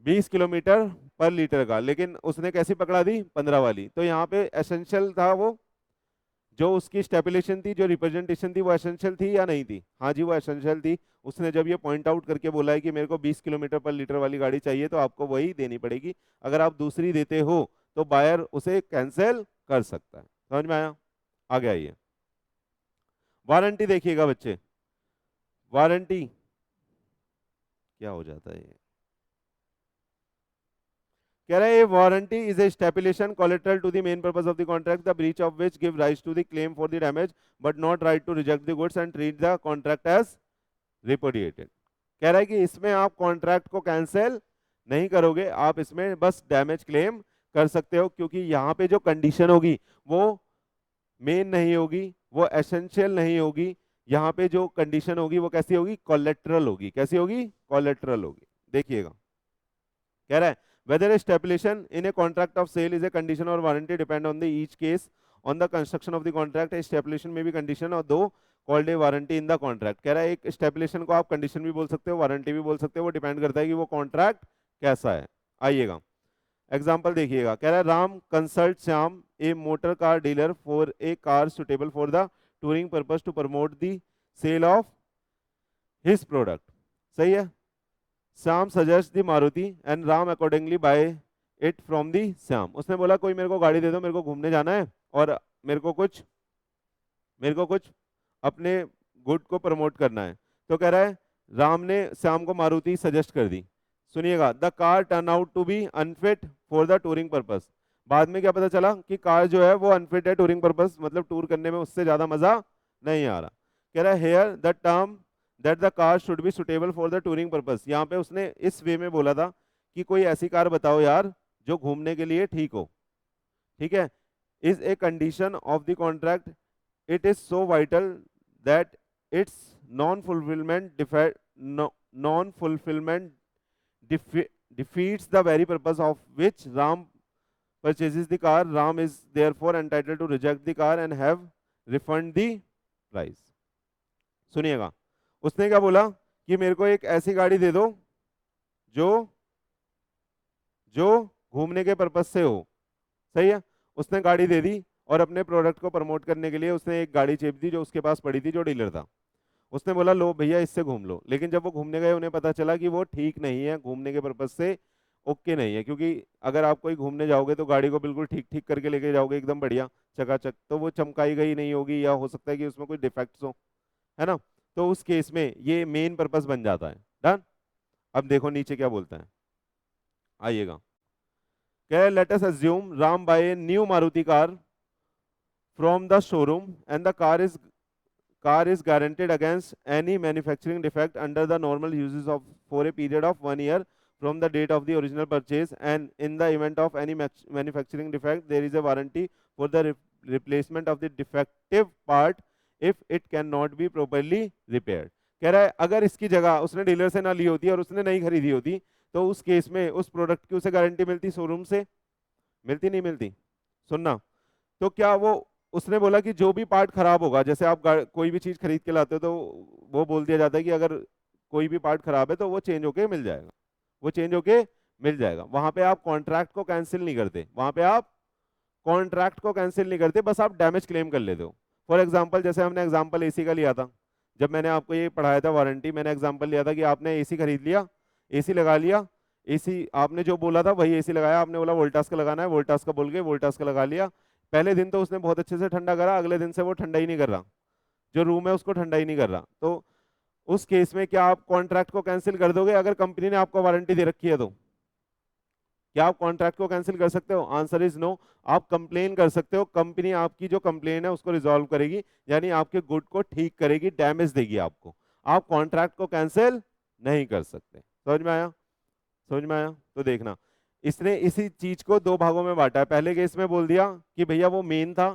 20 किलोमीटर पर लीटर का, लेकिन उसने कैसी पकड़ा दी? 15 वाली. तो यहाँ पे एसेंशियल था वो, जो उसकी स्टेपुलेशन थी, जो रिप्रेजेंटेशन थी, वो एसेंशियल थी या नहीं थी? हाँ जी, वो एसेंशियल थी. उसने जब ये पॉइंट आउट करके बोला है कि मेरे को 20 किलोमीटर पर लीटर वाली गाड़ी चाहिए, तो आपको वही देनी पड़ेगी. अगर आप दूसरी देते हो तो बायर उसे कैंसिल कर सकता है. समझ में आया? आगे आइए, वारंटी देखिएगा बच्चे. वारंटी क्या हो जाता है ये? कह रहा है warranty is a stipulation collateral to the main purpose of the contract the breach of which give rise to the claim for the damage but not right to reject the goods and treat the contract as repudiated. कह रहा है कि इसमें आप contract को cancel नहीं करोगे, आप इसमें बस डैमेज क्लेम कर सकते हो, क्योंकि यहाँ पे जो कंडीशन होगी वो मेन नहीं होगी, वो एसेंशियल नहीं होगी. यहाँ पे जो कंडीशन होगी वो कैसी होगी? कोलेटरल होगी. कैसी होगी? कोलेटरल होगी. देखिएगा, कह रहा है whether a stipulation in a contract of sale is a condition or warranty depend on the each case on the construction of the contract. A stipulation may be condition or though called a warranty in the contract. कह रहा है एक स्टेपुलेशन को आप condition भी बोल सकते हो, वारंटी भी बोल सकते हो, वो डिपेंड करता है कि वो कॉन्ट्रैक्ट कैसा है. आइएगा, एग्जाम्पल देखिएगा. कह रहा है Ram consult Shyam a motor car dealer for a car suitable for the touring purpose to promote the sale of his product. सही है. Shyam suggest the Maruti and Ram accordingly buy it from the Shyam. उसने बोला कोई मेरे को गाड़ी दे दो, मेरे को घूमने जाना है और मेरे को कुछ अपने गुड को प्रमोट करना है। तो कह रहा है राम ने श्याम को मारुति सजेस्ट कर दी। सुनिएगा, the car turn out to be unfit for the touring purpose. बाद में क्या पता चला कि कार जो है वो अनफिट है टूरिंग पर्पस, मतलब टूर करने में उससे ज्यादा मजा नहीं आ रहा। कह रहा है here the term that the car should be suitable for the touring purpose, यहाँ पे उसने इस वे में बोला था कि कोई ऐसी कार बताओ यार जो घूमने के लिए ठीक हो। ठीक है, is a condition of the contract, it is so vital that it's non fulfilment non fulfilment defeats the very purpose of which Ram purchases the car. Ram is therefore entitled to reject the car and have refund the price. सुनिएगा, उसने क्या बोला कि मेरे को एक ऐसी गाड़ी दे दो जो जो घूमने के पर्पस से हो। सही है, उसने गाड़ी दे दी और अपने प्रोडक्ट को प्रमोट करने के लिए उसने एक गाड़ी चेप दी जो उसके पास पड़ी थी, जो डीलर था। उसने बोला लो भैया इससे घूम लो, लेकिन जब वो घूमने गए उन्हें पता चला कि वो ठीक नहीं है, घूमने के पर्पज से ओके नहीं है। क्योंकि अगर आप कोई घूमने जाओगे तो गाड़ी को बिल्कुल ठीक ठीक करके लेके जाओगे एकदम बढ़िया चकाचक, तो वो चमकाई गई नहीं होगी या हो सकता है कि उसमें कोई डिफेक्ट्स हो, है ना। तो उस केस में ये मेन पर्पस बन जाता है। डन। अब देखो नीचे क्या बोलता है, आइएगा। क्या, let us assume Ram buy a new Maruti car from the showroom and the car is guaranteed against any manufacturing defect under the normal uses of for a period of 1 year from the date of the original purchase, and in the event of any manufacturing defect there is a warranty for the replacement of the defective part if it cannot be properly repaired। कह रहा है अगर इसकी जगह उसने dealer से ना ली होती और उसने नहीं खरीदी होती तो उस केस में उस प्रोडक्ट की उसे गारंटी मिलती, शोरूम से मिलती नहीं मिलती। सुनना, तो क्या वो उसने बोला कि जो भी पार्ट खराब होगा, जैसे आप कोई भी चीज खरीद के लाते हो तो वो बोल दिया जाता है कि अगर कोई भी पार्ट खराब है तो वो चेंज होके मिल जाएगा, वो चेंज होके मिल जाएगा। वहां पे आप कॉन्ट्रैक्ट को कैंसिल नहीं करते, वहां पे आप कॉन्ट्रैक्ट को कैंसिल नहीं करते, बस आप डैमेज क्लेम कर लेते हो। फॉर एग्जाम्पल, जैसे हमने एग्जाम्पल एसी का लिया था, जब मैंने आपको ये पढ़ाया था वारंटी, मैंने एग्जाम्पल लिया था कि आपने एसी खरीद लिया, एसी लगा लिया, एसी आपने जो बोला था वही एसी लगाया, आपने बोला वोल्टास का लगाना है, वोल्टास का बोल के वोल्टास का लगा लिया। पहले दिन तो उसने बहुत अच्छे से ठंडा करा, अगले दिन से वो ठंडा ही नहीं कर रहा, जो रूम है उसको ठंडा ही नहीं कर रहा। तो उस केस में क्या आप कॉन्ट्रैक्ट को कैंसिल कर दोगे अगर कंपनी ने आपको वारंटी दे रखी है तो? क्या आप कॉन्ट्रैक्ट को कैंसिल कर सकते हो? Answer is no. आप कंप्लेन कर सकते हो, कंपनी आपकी जो कंप्लेन है उसको रिजॉल्व करेगी, यानी आपके गुड को ठीक करेगी, डैमेज देगी आपको। आप कॉन्ट्रैक्ट को कैंसिल नहीं कर सकते। समझ में आया? समझ में आया? तो देखना, इसने इसी चीज को दो भागों में बांटा है। पहले केस में बोल दिया कि भैया वो मेन था,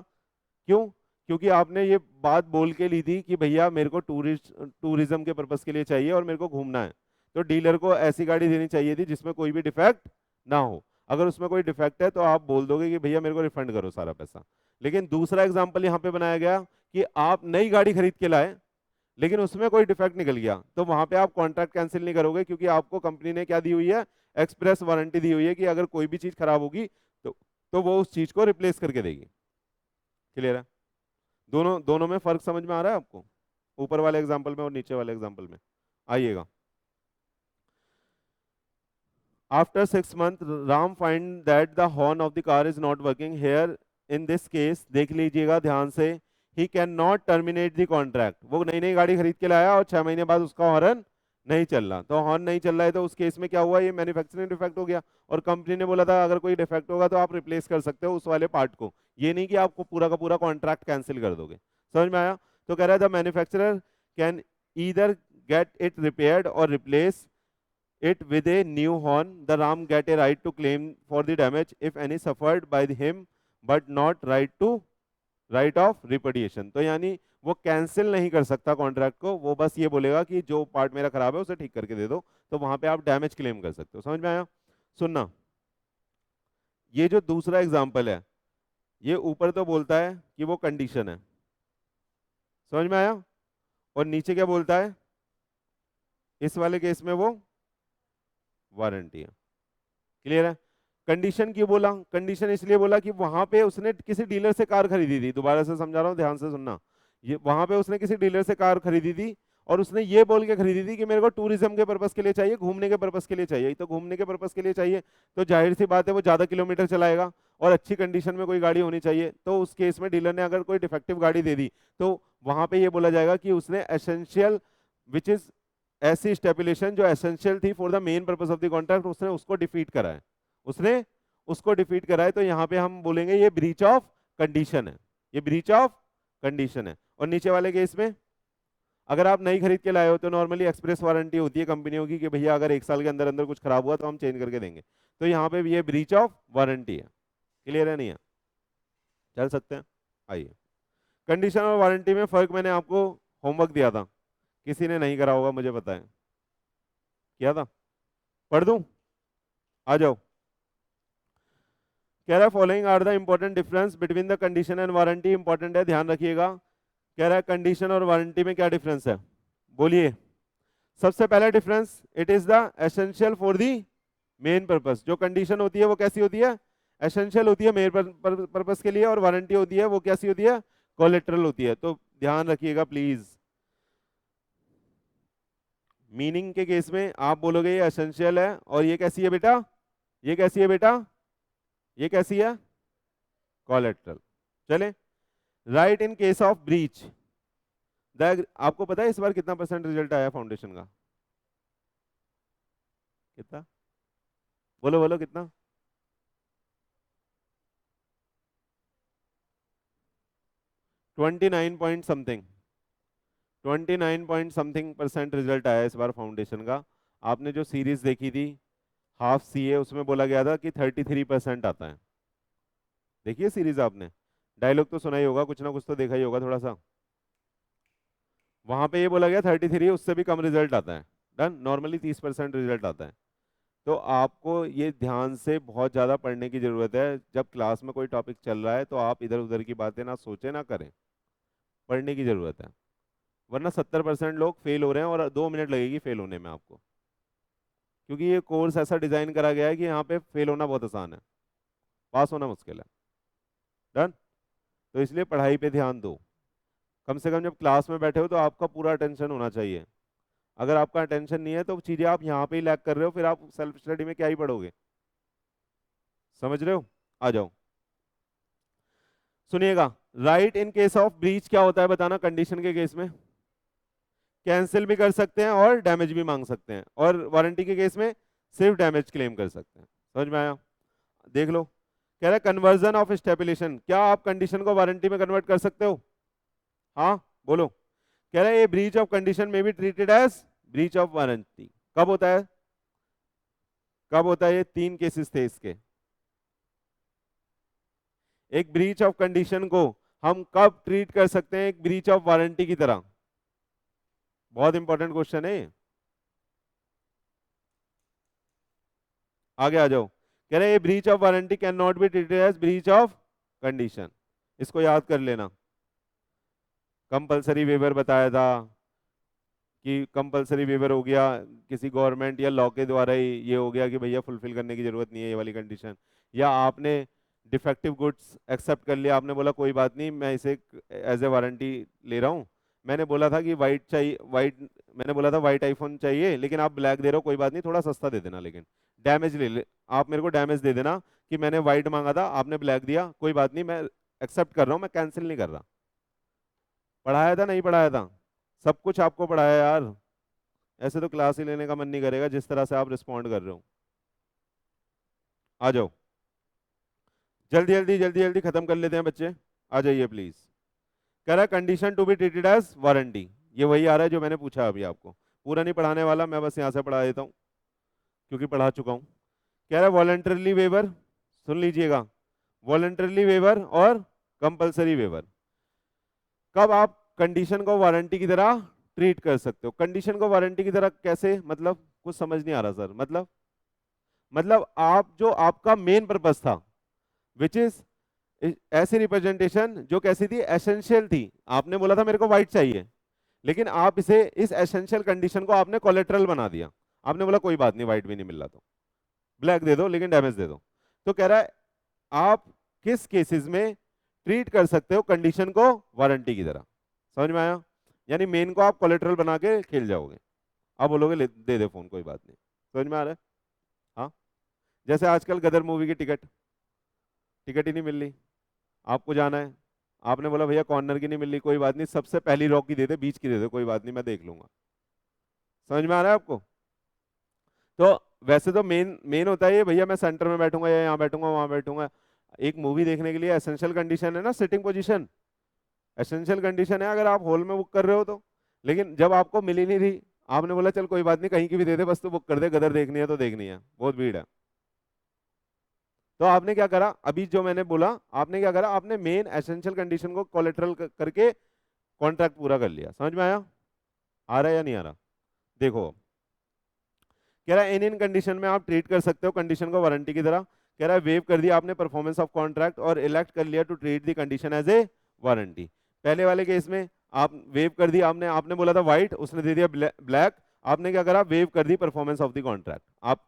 क्यों? क्योंकि आपने ये बात बोल के ली थी कि भैया मेरे को टूरिज्म के पर्पस के लिए चाहिए और मेरे को घूमना है, तो डीलर को ऐसी गाड़ी देनी चाहिए थी जिसमें कोई भी डिफेक्ट ना हो। अगर उसमें कोई डिफेक्ट है तो आप बोल दोगे कि भैया मेरे को रिफंड करो सारा पैसा। लेकिन दूसरा एग्जाम्पल यहाँ पे बनाया गया कि आप नई गाड़ी खरीद के लाए लेकिन उसमें कोई डिफेक्ट निकल गया, तो वहां पे आप कॉन्ट्रैक्ट कैंसिल नहीं करोगे, क्योंकि आपको कंपनी ने क्या दी हुई है? एक्सप्रेस वारंटी दी हुई है कि अगर कोई भी चीज खराब होगी तो वो उस चीज को रिप्लेस करके देगी। क्लियर है? दोनों में फर्क समझ में आ रहा है आपको, ऊपर वाले एग्जाम्पल में और नीचे वाले एग्जाम्पल में? आइएगा। After 6 months, Ram find that the horn of the car is not working. Here, in this case, देख लीजिएगा ध्यान से, he cannot terminate the contract. वो नई नई गाड़ी खरीद के लाया और 6 महीने बाद उसका हॉर्न नहीं चल रहा, तो हॉर्न नहीं चल रहा है तो उस केस में क्या हुआ? ये मैन्युफैक्चरिंग डिफेक्ट हो गया, और कंपनी ने बोला था अगर कोई डिफेक्ट होगा तो आप रिप्लेस कर सकते हो उस वाले पार्ट को, ये नहीं कि आपको पूरा का पूरा कॉन्ट्रैक्ट कैंसिल कर दोगे। समझ में आया? तो कह रहा है the manufacturer can either get it repaired और replace it with a new horn. The Ram get a right to claim for the damage if any suffered by him, but not right of repudiation. तो यानी वो cancel नहीं कर सकता contract को, वो बस ये बोलेगा कि जो पार्ट मेरा खराब है उसे ठीक करके दे दो, तो वहां पे आप डैमेज क्लेम कर सकते हो। समझ में आया? सुनना, ये जो दूसरा एग्जाम्पल है, ये ऊपर तो बोलता है कि वो कंडीशन है, समझ में आया? और नीचे क्या बोलता है? इस वाले केस में वो वारंटी है। क्लियर है? कंडीशन क्यों बोला? कंडीशन इसलिए बोला कि वहां पे उसने किसी डीलर से कार खरीदी थी, दोबारा से समझा रहा हूं, ध्यान से सुनना। ये वहां पे उसने किसी डीलर से कार खरीदी थी और उसने ये बोल के खरीदी थी कि मेरे को टूरिज्म के पर्पस के लिए चाहिए, घूमने के पर्पस के लिए चाहिए। तो घूमने के पर्पस के लिए चाहिए तो जाहिर सी बात है वो ज्यादा किलोमीटर चलाएगा और अच्छी कंडीशन में कोई गाड़ी होनी चाहिए। तो उस केस में डीलर ने अगर कोई डिफेक्टिव गाड़ी दे दी तो वहां पे ये बोला जाएगा कि उसने एसेंशियल विच इज ऐसी स्टेपुलेशन जो एसेंशियल थी for the main purpose of the contract, उसने उसको डिफीट करा है, उसने उसको डिफीट करा है, तो यहाँ पे हम बोलेंगे ये ब्रीच ऑफ कंडीशन है, ये ब्रीच ऑफ कंडीशन है। और नीचे वाले केस में अगर आप नई खरीद के लाए हो तो नॉर्मली एक्सप्रेस वारंटी होती है कंपनियों की कि भैया अगर 1 साल के अंदर अंदर कुछ खराब हुआ तो हम चेंज करके देंगे, तो यहाँ पे भी ये ब्रीच ऑफ वारंटी है। क्लियर है नहीं है? चल सकते हैं। आइए, कंडीशन और वारंटी में फर्क मैंने आपको होमवर्क दिया था, किसी ने नहीं करा होगा मुझे पता है, किया था? पढ़ दूं? आ जाओ। कह रहा है following are the important difference between the condition and warranty, important है ध्यान रखिएगा। कह रहा है कंडीशन और वारंटी में क्या डिफरेंस है, बोलिए। सबसे पहला difference, it is the essential for the main purpose. जो कंडीशन होती है वो कैसी होती है, एसेंशियल होती है मेन पर्पस के लिए, और वारंटी होती है वो कैसी होती है, कोलेटरल होती है। तो ध्यान रखिएगा प्लीज, मीनिंग के केस में आप बोलोगे ये एसेंशियल है, और ये कैसी है बेटा, ये कैसी है बेटा, ये कैसी है, कोलेटरल। चले, right in case of breach the, आपको पता है इस बार कितना % रिजल्ट आया फाउंडेशन का, कितना, बोलो बोलो कितना, 29 point something, 29 point something % result आया इस बार फाउंडेशन का। आपने जो सीरीज देखी थी हाफ सीए, उसमें बोला गया था कि 33% आता है। देखिए सीरीज आपने, डायलॉग तो सुना ही होगा, कुछ ना कुछ तो देखा ही होगा थोड़ा सा। वहां पे ये बोला गया 33, उससे भी कम रिजल्ट आता है। डन, नॉर्मली 30% रिजल्ट आता है। तो आपको ये ध्यान से बहुत ज़्यादा पढ़ने की ज़रूरत है। जब क्लास में कोई टॉपिक चल रहा है तो आप इधर उधर की बातें ना सोचें ना करें, पढ़ने की ज़रूरत है, वरना 70% लोग फेल हो रहे हैं और 2 मिनट लगेगी फेल होने में आपको, क्योंकि ये कोर्स ऐसा डिज़ाइन करा गया है कि यहाँ पे फेल होना बहुत आसान है, पास होना मुश्किल है। डन, तो इसलिए पढ़ाई पे ध्यान दो। कम से कम जब क्लास में बैठे हो तो आपका पूरा अटेंशन होना चाहिए। अगर आपका अटेंशन नहीं है तो चीज़ें आप यहाँ पे ही लैग कर रहे हो, फिर आप सेल्फ स्टडी में क्या ही पढ़ोगे, समझ रहे हो? आ जाओ, सुनिएगा। Right in case of breach क्या होता है बताना, कंडीशन के केस में कैंसिल भी कर सकते हैं और डैमेज भी मांग सकते हैं, और वारंटी के केस में सिर्फ डैमेज क्लेम कर सकते हैं। समझ में आया? देख लो, कह रहा है कन्वर्जन ऑफ स्टेपुलेशन, क्या आप कंडीशन को वारंटी में कन्वर्ट कर सकते हो? हाँ बोलो। कह रहा है ये ब्रीच ऑफ कंडीशन में भी treated as breach of warranty. कब होता है, कब होता है? ये 3 केसेस थे इसके। एक ब्रीच ऑफ कंडीशन को हम कब ट्रीट कर सकते हैं एक ब्रीच ऑफ वारंटी की तरह? बहुत इंपॉर्टेंट क्वेश्चन है। आगे आ जाओ। कह रहे हैं breach of warranty can not be treated as breach of condition, इसको याद कर लेना। कंपलसरी वेवर बताया था कि कंपलसरी वेवर हो गया किसी गवर्नमेंट या लॉ के द्वारा ही, ये हो गया कि भैया फुलफिल करने की जरूरत नहीं है ये वाली कंडीशन। या आपने डिफेक्टिव गुड्स एक्सेप्ट कर लिया, आपने बोला कोई बात नहीं मैं इसे एज ए वारंटी ले रहा हूँ। मैंने बोला था कि वाइट चाहिए, वाइट, मैंने बोला था वाइट आईफोन चाहिए लेकिन आप ब्लैक दे रहे हो, कोई बात नहीं थोड़ा सस्ता दे देना, लेकिन डैमेज ले आप मेरे को डैमेज दे देना कि मैंने वाइट मांगा था आपने ब्लैक दिया, कोई बात नहीं मैं एक्सेप्ट कर रहा हूँ, मैं कैंसिल नहीं कर रहा। पढ़ाया था नहीं पढ़ाया था? सब कुछ आपको पढ़ाया यार, ऐसे तो क्लास ही लेने का मन नहीं करेगा जिस तरह से आप रिस्पॉन्ड कर रहे हो। आ जाओ, जल्दी जल्दी जल्दी जल्दी खत्म कर लेते हैं बच्चे, आ जाइए प्लीज। कह रहा है condition to be treated as warranty, ये वही आ रहा है जो मैंने पूछा अभी आपको, पूरा नहीं पढ़ाने वाला मैं, बस यहाँ से पढ़ा देता हूँ क्योंकि पढ़ा चुका हूँ। कह रहा है वॉलंटरली वेवर, सुन लीजिएगा, वॉलंटरली वेवर और कंपलसरी वेवर, कब आप कंडीशन को वारंटी की तरह ट्रीट कर सकते हो? कंडीशन को वारंटी की तरह कैसे, मतलब कुछ समझ नहीं आ रहा सर, मतलब आप जो आपका मेन पर्पस था विच इज ऐसी रिप्रेजेंटेशन जो कैसी थी, एसेंशियल थी। आपने बोला था मेरे को व्हाइट चाहिए, लेकिन आप इसे इस एसेंशियल कंडीशन को आपने कोलेटरल बना दिया। आपने बोला कोई बात नहीं व्हाइट भी नहीं मिल रहा तो ब्लैक दे दो लेकिन डैमेज दे दो। तो कह रहा है आप किस केसेस में ट्रीट कर सकते हो कंडीशन को वारंटी की तरह? समझ में आया? यानी मेन को आप कोलेटरल बना के खेल जाओगे, आप बोलोगे दे दे फोन कोई बात नहीं। समझ में आ रहा है? हाँ, जैसे आजकल गदर मूवी की टिकट ही नहीं मिल रही, आपको जाना है, आपने बोला भैया कॉर्नर की नहीं मिल रही, कोई बात नहीं, सबसे पहली रॉ की दे दे, बीच की दे दे, कोई बात नहीं, मैं देख लूंगा। समझ में आ रहा है आपको? तो वैसे तो मेन मेन होता है ये, भैया मैं सेंटर में बैठूंगा या यहाँ बैठूंगा वहां बैठूंगा। एक मूवी देखने के लिए एसेंशियल कंडीशन है ना सिटिंग पोजीशन, एसेंशियल कंडीशन है अगर आप हॉल में बुक कर रहे हो तो। लेकिन जब आपको मिली नहीं थी, आपने बोला चल कोई बात नहीं कहीं की भी दे दे, बस तू बुक कर दे, गदर देखनी है तो देखनी है, बहुत भीड़ है। तो आपने क्या करा, अभी जो मैंने बोला, आपने क्या करा, आपने मेन एसेंशियल कंडीशन को कोलेटरल करके कॉन्ट्रैक्ट पूरा कर लिया। समझ में आया? आ रहा है या नहीं आ रहा? देखो कह रहा है इन कंडीशन में आप ट्रीट कर सकते हो कंडीशन को वारंटी की तरह। कह रहा है वेव कर दिया आपने परफॉर्मेंस ऑफ कॉन्ट्रैक्ट और इलेक्ट कर लिया to treat the condition as a warranty. पहले वाले केस में आप वेव कर दिया, आपने आपने बोला था व्हाइट, उसने दे दिया ब्लैक। आपने क्या करा, वेव कर दी परफॉर्मेंस ऑफ द कॉन्ट्रैक्ट। आप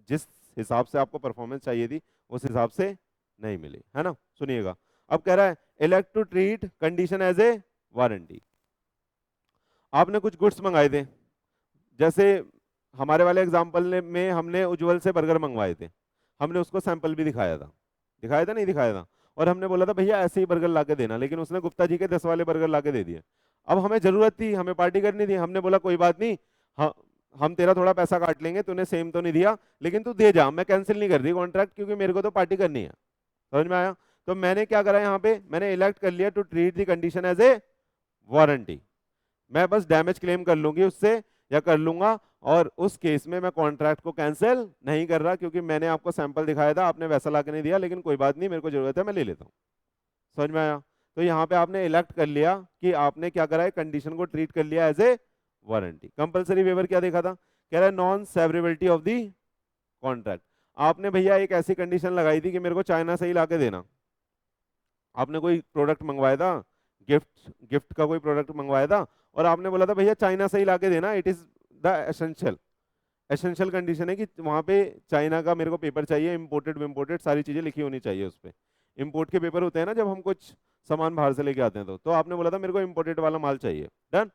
जिस हिसाब से आपको परफॉर्मेंस चाहिए थी उस हिसाब से नहीं मिली, है ना? सुनिएगा, अब कह रहा है elect to treat condition as a warranty. आपने कुछ गुड्स मंगाए थे, जैसे हमारे वाले एग्जाम्पल में हमने उज्जवल से बर्गर मंगवाए थे, हमने उसको सैंपल भी दिखाया था नहीं दिखाया था, और हमने बोला था भैया ऐसे ही बर्गर ला के देना, लेकिन उसने गुप्ता जी के 10 वाले बर्गर ला के दे दिए। अब हमें जरूरत थी, हमें पार्टी करनी थी, हमने बोला कोई बात नहीं, हम तेरा थोड़ा पैसा काट लेंगे, तूने सेम तो नहीं दिया लेकिन तू दे जा, मैं कैंसिल नहीं कर रही कॉन्ट्रैक्ट क्योंकि मेरे को तो पार्टी करनी है। समझ में आया? तो मैंने क्या करा यहाँ पे, मैंने इलेक्ट कर लिया to treat the condition as a warranty. मैं बस डैमेज क्लेम कर लूंगी उससे या कर लूंगा, और उस केस में मैं कॉन्ट्रैक्ट को कैंसिल नहीं कर रहा क्योंकि मैंने आपको सैंपल दिखाया था, आपने वैसा ला के नहीं दिया, लेकिन कोई बात नहीं, मेरे को जरूरत है, मैं ले लेता हूँ। समझ में आया? तो यहाँ पे आपने इलेक्ट कर लिया कि आपने क्या करा है, कंडीशन को ट्रीट कर लिया as a warranty. Compulsory waiver क्या देखा था, कह रहा है non severability of the contract. आपने भैया एक ऐसी कंडीशन लगाई थी कि मेरे को चाइना से ही ला के देना, आपने कोई प्रोडक्ट मंगवाया था, गिफ्ट गिफ्ट का कोई प्रोडक्ट मंगवाया था, और आपने बोला था भैया चाइना से ही ला के देना, it is the essential essential condition है कि वहां पे चाइना का मेरे को पेपर चाहिए, इंपोर्टेड विम्पोर्टेड सारी चीजें लिखी होनी चाहिए उस पर। इंपोर्ट के पेपर होते हैं ना जब हम कुछ सामान बाहर से लेके आते हैं, तो आपने बोला था मेरे को इंपोर्टेड वाला माल चाहिए। डन।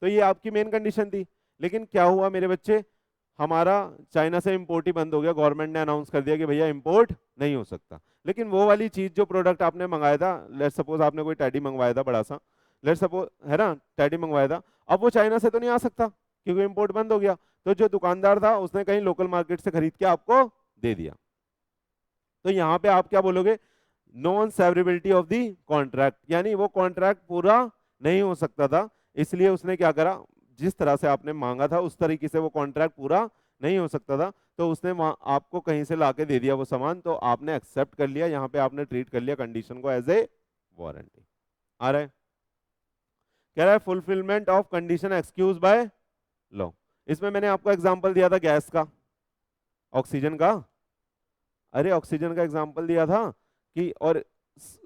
तो ये आपकी मेन कंडीशन थी, लेकिन क्या हुआ मेरे बच्चे, हमारा चाइना से इंपोर्ट ही बंद हो गया, गवर्नमेंट ने अनाउंस कर दिया कि भैया इंपोर्ट नहीं हो सकता। लेकिन वो वाली चीज जो प्रोडक्ट आपने मंगाया था, लेट सपोज आपने कोई टैडी मंगवाया था बड़ा सा, लेट सपोज है ना, टैडी मंगवाया था, अब वो चाइना से तो नहीं आ सकता क्योंकि इंपोर्ट बंद हो गया, तो जो दुकानदार था उसने कहीं लोकल मार्केट से खरीद के आपको दे दिया। तो यहाँ पे आप क्या बोलोगे, non severability of the contract, यानी वो कॉन्ट्रैक्ट पूरा नहीं हो सकता था, इसलिए उसने क्या करा, जिस तरह से आपने मांगा था उस तरीके से वो कॉन्ट्रैक्ट पूरा नहीं हो सकता था, तो उसने आपको कहीं से लाके दे दिया वो सामान, तो आपने एक्सेप्ट कर लिया, यहाँ पे आपने ट्रीट कर लिया कंडीशन को एज ए वारंटी। आ रहा है? कह रहा है fulfilment of condition excuse by law. इसमें मैंने आपको एग्जांपल दिया था गैस का, ऑक्सीजन का, अरे ऑक्सीजन का एग्जांपल दिया था कि, और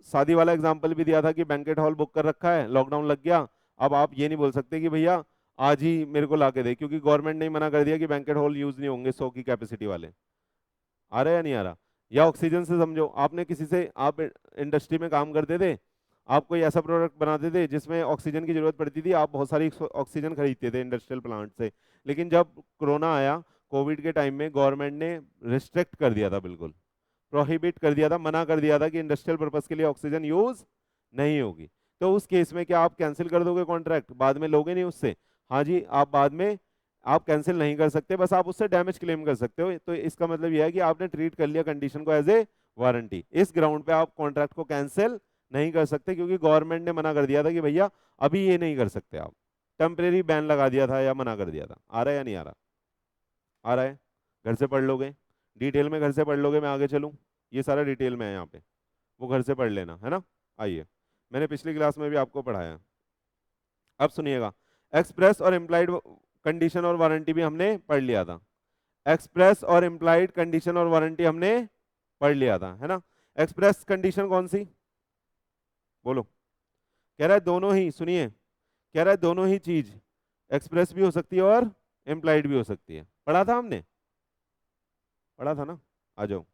शादी वाला एग्जांपल भी दिया था कि बैंकेट हॉल बुक कर रखा है, लॉकडाउन लग गया, अब आप ये नहीं बोल सकते कि भैया आज ही मेरे को ला के दे, क्योंकि गवर्नमेंट ने मना कर दिया कि बैंकेट हॉल यूज नहीं होंगे 100 की कैपेसिटी वाले। आ रहा है या नहीं आ रहा? या ऑक्सीजन से समझो, आपने किसी से, आप इंडस्ट्री में काम करते थे, आप कोई ऐसा प्रोडक्ट बनाते थे जिसमें ऑक्सीजन की जरूरत पड़ती थी, आप बहुत सारी ऑक्सीजन खरीदते थे इंडस्ट्रियल प्लांट से, लेकिन जब कोरोना आया, कोविड के टाइम में गवर्नमेंट ने रिस्ट्रिक्ट कर दिया था, बिल्कुल प्रोहिबिट कर दिया था, मना कर दिया था कि इंडस्ट्रियल पर्पस के लिए ऑक्सीजन यूज नहीं होगी। तो उस केस में क्या आप कैंसिल कर दोगे कॉन्ट्रैक्ट, बाद में लोगे नहीं उससे? हाँ जी, आप बाद में आप कैंसिल नहीं कर सकते, बस आप उससे डैमेज क्लेम कर सकते हो। तो इसका मतलब यह है कि आपने ट्रीट कर लिया कंडीशन को एज ए वारंटी, इस ग्राउंड पे आप कॉन्ट्रैक्ट को कैंसिल नहीं कर सकते, क्योंकि गवर्नमेंट ने मना कर दिया था कि भैया अभी ये नहीं कर सकते आप, टेम्परेरी बैन लगा दिया था या मना कर दिया था। आ रहा है या नहीं आ रहा? आ रहा है? घर से पढ़ लोगे, डिटेल में घर से पढ़ लोगे, मैं आगे चलूँ, ये सारा डिटेल में है यहाँ पे, वो घर से पढ़ लेना, है ना? आइए, मैंने पिछली क्लास में भी आपको पढ़ाया। अब सुनिएगा, एक्सप्रेस और इम्प्लाइड कंडीशन और वारंटी भी हमने पढ़ लिया था, एक्सप्रेस और इम्प्लाइड कंडीशन और वारंटी हमने पढ़ लिया था, है ना? एक्सप्रेस कंडीशन कौन सी, बोलो? कह रहा है दोनों ही, सुनिए, कह रहा है दोनों ही चीज एक्सप्रेस भी हो सकती है और इम्प्लाइड भी हो सकती है। पढ़ा था हमने, पढ़ा था ना? आ जाओ,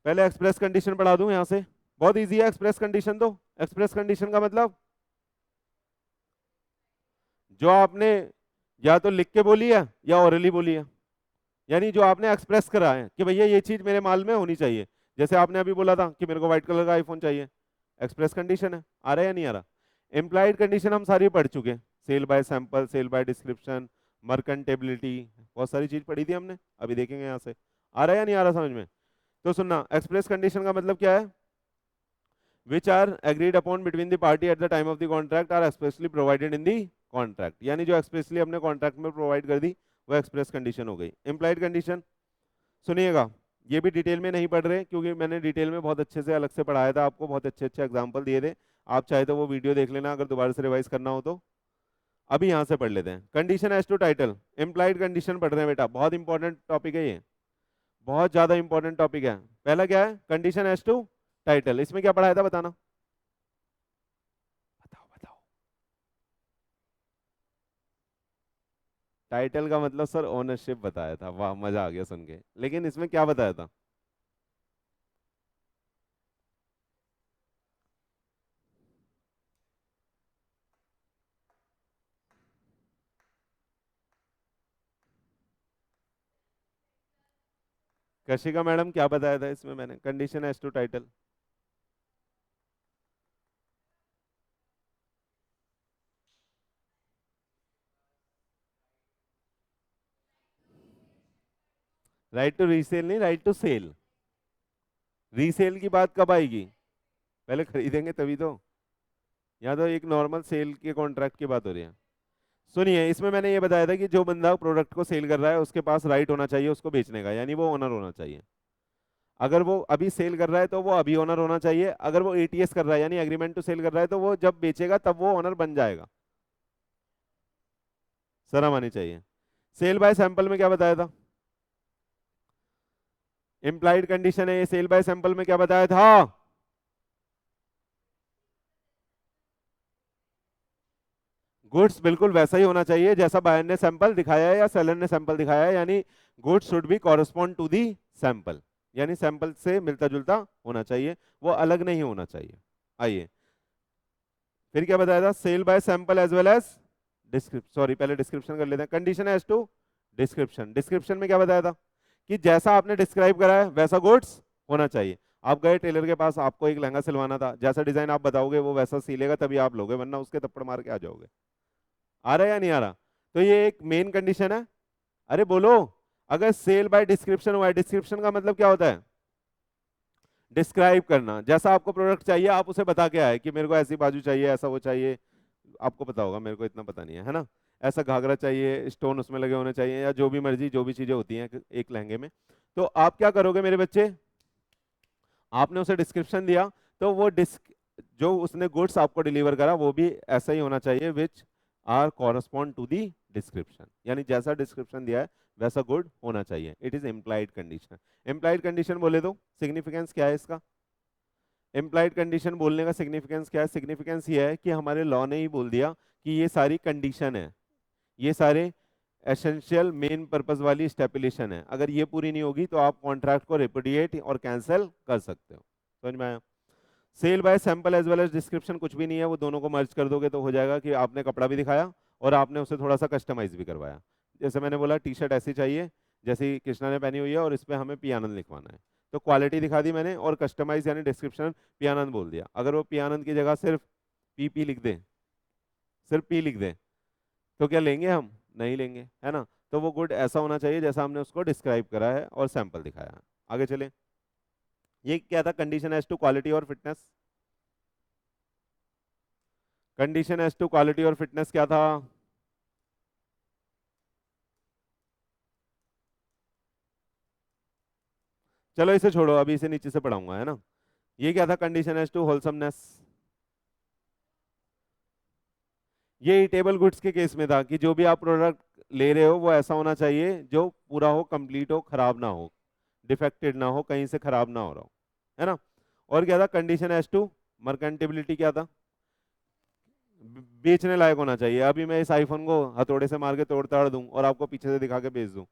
पहले एक्सप्रेस कंडीशन पढ़ा दूं यहां से, बहुत इजी है एक्सप्रेस कंडीशन। तो एक्सप्रेस कंडीशन का मतलब जो आपने या तो लिख के बोली है या ओरली बोली है, यानी जो आपने एक्सप्रेस करा है कि भैया ये चीज मेरे माल में होनी चाहिए। जैसे आपने अभी बोला था कि मेरे को व्हाइट कलर का आईफोन चाहिए, एक्सप्रेस कंडीशन है, आ रहा है या नहीं आ रहा? इम्प्लाइड कंडीशन हम सारी पढ़ चुके, sale by sample, sale by description, merchantability, बहुत सारी चीज पढ़ी थी हमने, अभी देखेंगे यहाँ से। आ रहा है या नहीं आ रहा समझ में? तो सुनना, एक्सप्रेस कंडीशन का मतलब क्या है? which are agreed upon between the party at the time of the contract are expressly provided in the contract, यानी जो एक्सप्रेसली हमने कॉन्ट्रैक्ट में प्रोवाइड कर दी वो एक्सप्रेस कंडीशन हो गई। इम्प्लाइड कंडीशन सुनिएगा, ये भी डिटेल में नहीं पढ़ रहे क्योंकि मैंने डिटेल में बहुत अच्छे से अलग से पढ़ाया था आपको, बहुत अच्छे अच्छे एग्जाम्पल दिए थे, आप चाहे तो वो वीडियो देख लेना अगर दोबारा से रिवाइज करना हो तो। अभी यहाँ से पढ़ लेते हैं। Condition as to title, implied condition पढ़ रहे हैं बेटा, बहुत इंपॉर्टेंट टॉपिक है ये, बहुत ज्यादा इंपॉर्टेंट टॉपिक है। पहला क्या है? Condition as to title. इसमें क्या पढ़ाया था बताना, बताओ बताओ। टाइटल का मतलब सर ओनरशिप बताया था, वाह मजा आ गया सुन के, लेकिन इसमें क्या बताया था? कशिका मैडम क्या बताया था इसमें मैंने, condition as to title? Right to resale नहीं, राइट टू सेल। रीसेल की बात कब आएगी? पहले खरीदेंगे तभी तो, यहाँ तो एक नॉर्मल सेल के कॉन्ट्रैक्ट की बात हो रही है। सुनिए, इसमें मैंने ये बताया था कि जो बंदा प्रोडक्ट को सेल कर रहा है उसके पास राइट होना चाहिए उसको बेचने का, यानी वो ओनर होना चाहिए। अगर वो अभी सेल कर रहा है तो वो अभी ओनर होना चाहिए, अगर वो एटीएस कर रहा है यानी एग्रीमेंट टू सेल कर रहा है तो वो जब बेचेगा तब वो ओनर बन जाएगा, शर्म आनी चाहिए। सेल बाय सैंपल में क्या बताया था? इम्प्लाइड कंडीशन है ये, सेल बाय सैंपल में क्या बताया था? गुड्स बिल्कुल वैसा ही होना चाहिए जैसा बायर ने सैंपल दिखाया है या सेलर ने सैंपल दिखाया है, यानी goods should be correspond to the sample, यानी सैंपल से मिलता जुलता होना चाहिए, वो अलग नहीं होना चाहिए। आइए फिर क्या बताया था? Sale by sample as well as description, sorry पहले डिस्क्रिप्शन कर लेते हैं। Condition as to description, description में क्या बताया था? कि जैसा आपने डिस्क्राइब करा है वैसा गुड्स होना चाहिए। आप गए टेलर के पास, आपको एक लहंगा सिलवाना था, जैसा डिजाइन आप बताओगे वो वैसा सिलेगा तभी आप लोगे, वरना उसके थप्पड़ मार के आ जाओगे। आ रहा है या नहीं आ रहा? तो ये एक मेन कंडीशन है। अरे बोलो, अगर सेल बाय डिस्क्रिप्शन हुआ है, डिस्क्रिप्शन का मतलब क्या होता है? डिस्क्राइब करना, जैसा आपको प्रोडक्ट चाहिए आप उसे बता के आए कि मेरे को ऐसी बाजू चाहिए, ऐसा वो चाहिए, आपको पता होगा, मेरे को इतना पता नहीं है ना, ऐसा घाघरा चाहिए, स्टोन उसमें लगे होने चाहिए, या जो भी मर्जी जो भी चीजें होती हैं एक लहंगे में। तो आप क्या करोगे मेरे बच्चे, आपने उसे डिस्क्रिप्शन दिया तो वो जो उसने गुड्स आपको डिलीवर करा वो भी ऐसा ही होना चाहिए, which are correspond to the description, यानी जैसा डिस्क्रिप्शन दिया है वैसा गुड होना चाहिए। It is implied condition. Implied condition बोले तो सिग्निफिकेंस क्या है इसका? इम्प्लाइड कंडीशन बोलने का सिग्निफिकेंस क्या है? सिग्निफिकेंस ये है कि हमारे लॉ ने ही बोल दिया कि ये सारी कंडीशन है, ये सारे एसेंशियल मेन पर्पस वाली स्टेपुलेशन है, अगर ये पूरी नहीं होगी तो आप कॉन्ट्रैक्ट को रिपुडिएट और कैंसिल कर सकते हो। समझ में आया? Sale by sample as well as description कुछ भी नहीं है, वो दोनों को मर्ज कर दोगे तो हो जाएगा कि आपने कपड़ा भी दिखाया और आपने उसे थोड़ा सा कस्टमाइज भी करवाया। जैसे मैंने बोला टी शर्ट ऐसी चाहिए जैसी कृष्णा ने पहनी हुई है और इस पर हमें पी आनंद लिखवाना है, तो क्वालिटी दिखा दी मैंने और कस्टमाइज यानी डिस्क्रिप्शन पी आनंद बोल दिया। अगर वो पी आनंद की जगह सिर्फ पी लिख दे, सिर्फ पी लिख दे, तो क्या लेंगे हम? नहीं लेंगे, है ना? तो वो गुड ऐसा होना चाहिए जैसा हमने उसको डिस्क्राइब करा है और सैंपल दिखाया है। आगे चले, ये क्या था? कंडीशन एज टू क्वालिटी और fitness. Condition as to quality और फिटनेस क्या था? चलो इसे छोड़ो, अभी इसे नीचे से पढ़ाऊंगा, है ना। ये क्या था? Condition as to wholesomeness. ये ईटेबल गुड्स के केस में था कि जो भी आप प्रोडक्ट ले रहे हो वो ऐसा होना चाहिए जो पूरा हो, कंप्लीट हो, खराब ना हो, डिफेक्टेड ना हो, कहीं से खराब ना हो रहा हो, है ना। और क्या था? कंडीशन एज टू मर्केंटेबिलिटी क्या था? बेचने लायक होना चाहिए। अभी मैं इस आईफोन को हथौड़े से मार के तोड़ ताड़ दूं और आपको पीछे से दिखा के बेच दूं,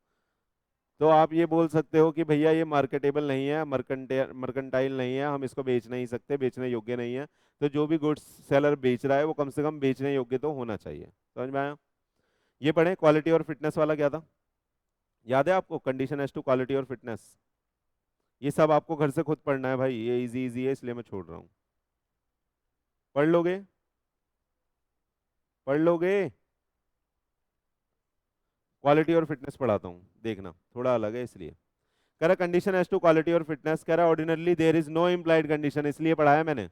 तो आप ये बोल सकते हो कि भैया ये मार्केटेबल नहीं है, मर्केंटाइल नहीं है, हम इसको बेच नहीं सकते, बेचने योग्य नहीं है। तो जो भी गुड्स सेलर बेच रहा है वो कम से कम बेचने योग्य तो होना चाहिए। समझ में आया? ये पढ़े, क्वालिटी और फिटनेस वाला क्या था? याद है आपको? कंडीशन एज टू क्वालिटी और फिटनेस। ये सब आपको घर से खुद पढ़ना है भाई, ये इजी इजी है इसलिए मैं छोड़ रहा हूँ। पढ़ लोगे? पढ़ लोगे? क्वालिटी और फिटनेस पढ़ाता हूँ, देखना थोड़ा अलग है इसलिए। कह रहा कंडीशन एज टू क्वालिटी और फिटनेस, कह रहा ordinarily there is no implied condition, इसलिए पढ़ाया मैंने।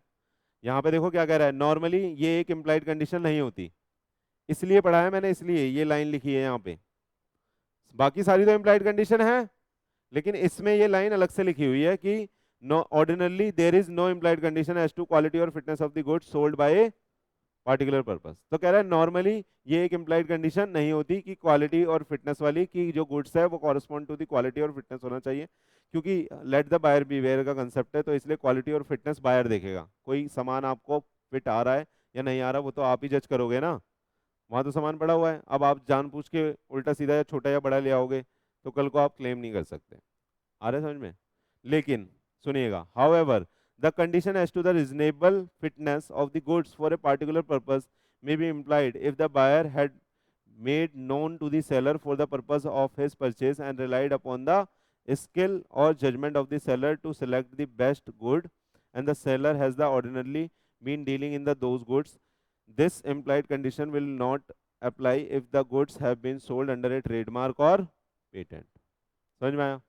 यहाँ पे देखो क्या कह रहा है, नॉर्मली ये एक इम्प्लाइड कंडीशन नहीं होती, इसलिए पढ़ाया मैंने, इसलिए ये लाइन लिखी है यहाँ पे। बाकी सारी तो इम्प्लाइड कंडीशन है, लेकिन इसमें ये लाइन अलग से लिखी हुई है कि no ordinarily there is no implied condition as to quality और fitness of the goods sold by particular purpose. तो कह रहा है नॉर्मली ये एक इम्प्लाइड कंडीशन नहीं होती कि क्वालिटी और फिटनेस वाली, की जो गुड्स है वो कॉरेस्पॉन्ड टू दी क्वालिटी और फिटनेस होना चाहिए, क्योंकि let the buyer beware का कंसेप्ट है, तो इसलिए क्वालिटी और फिटनेस बायर देखेगा। कोई सामान आपको फिट आ रहा है या नहीं आ रहा वो तो आप ही जज करोगे ना, वहां तो सामान पड़ा हुआ है। अब आप जानबूझ के उल्टा सीधा या छोटा या बड़ा ले आओगे तो कल को आप क्लेम नहीं कर सकते। आ रहा है समझ में? लेकिन सुनिएगा, however the condition as to the reasonable fitness of the goods for a particular purpose may be implied if the buyer had made known to the seller for the purpose of his purchase and relied upon the skill or judgment of the seller to select the best good, and the seller has the ordinarily been dealing in those goods. This implied condition will not apply if the goods have been sold under a trademark or patent. समझ में आया?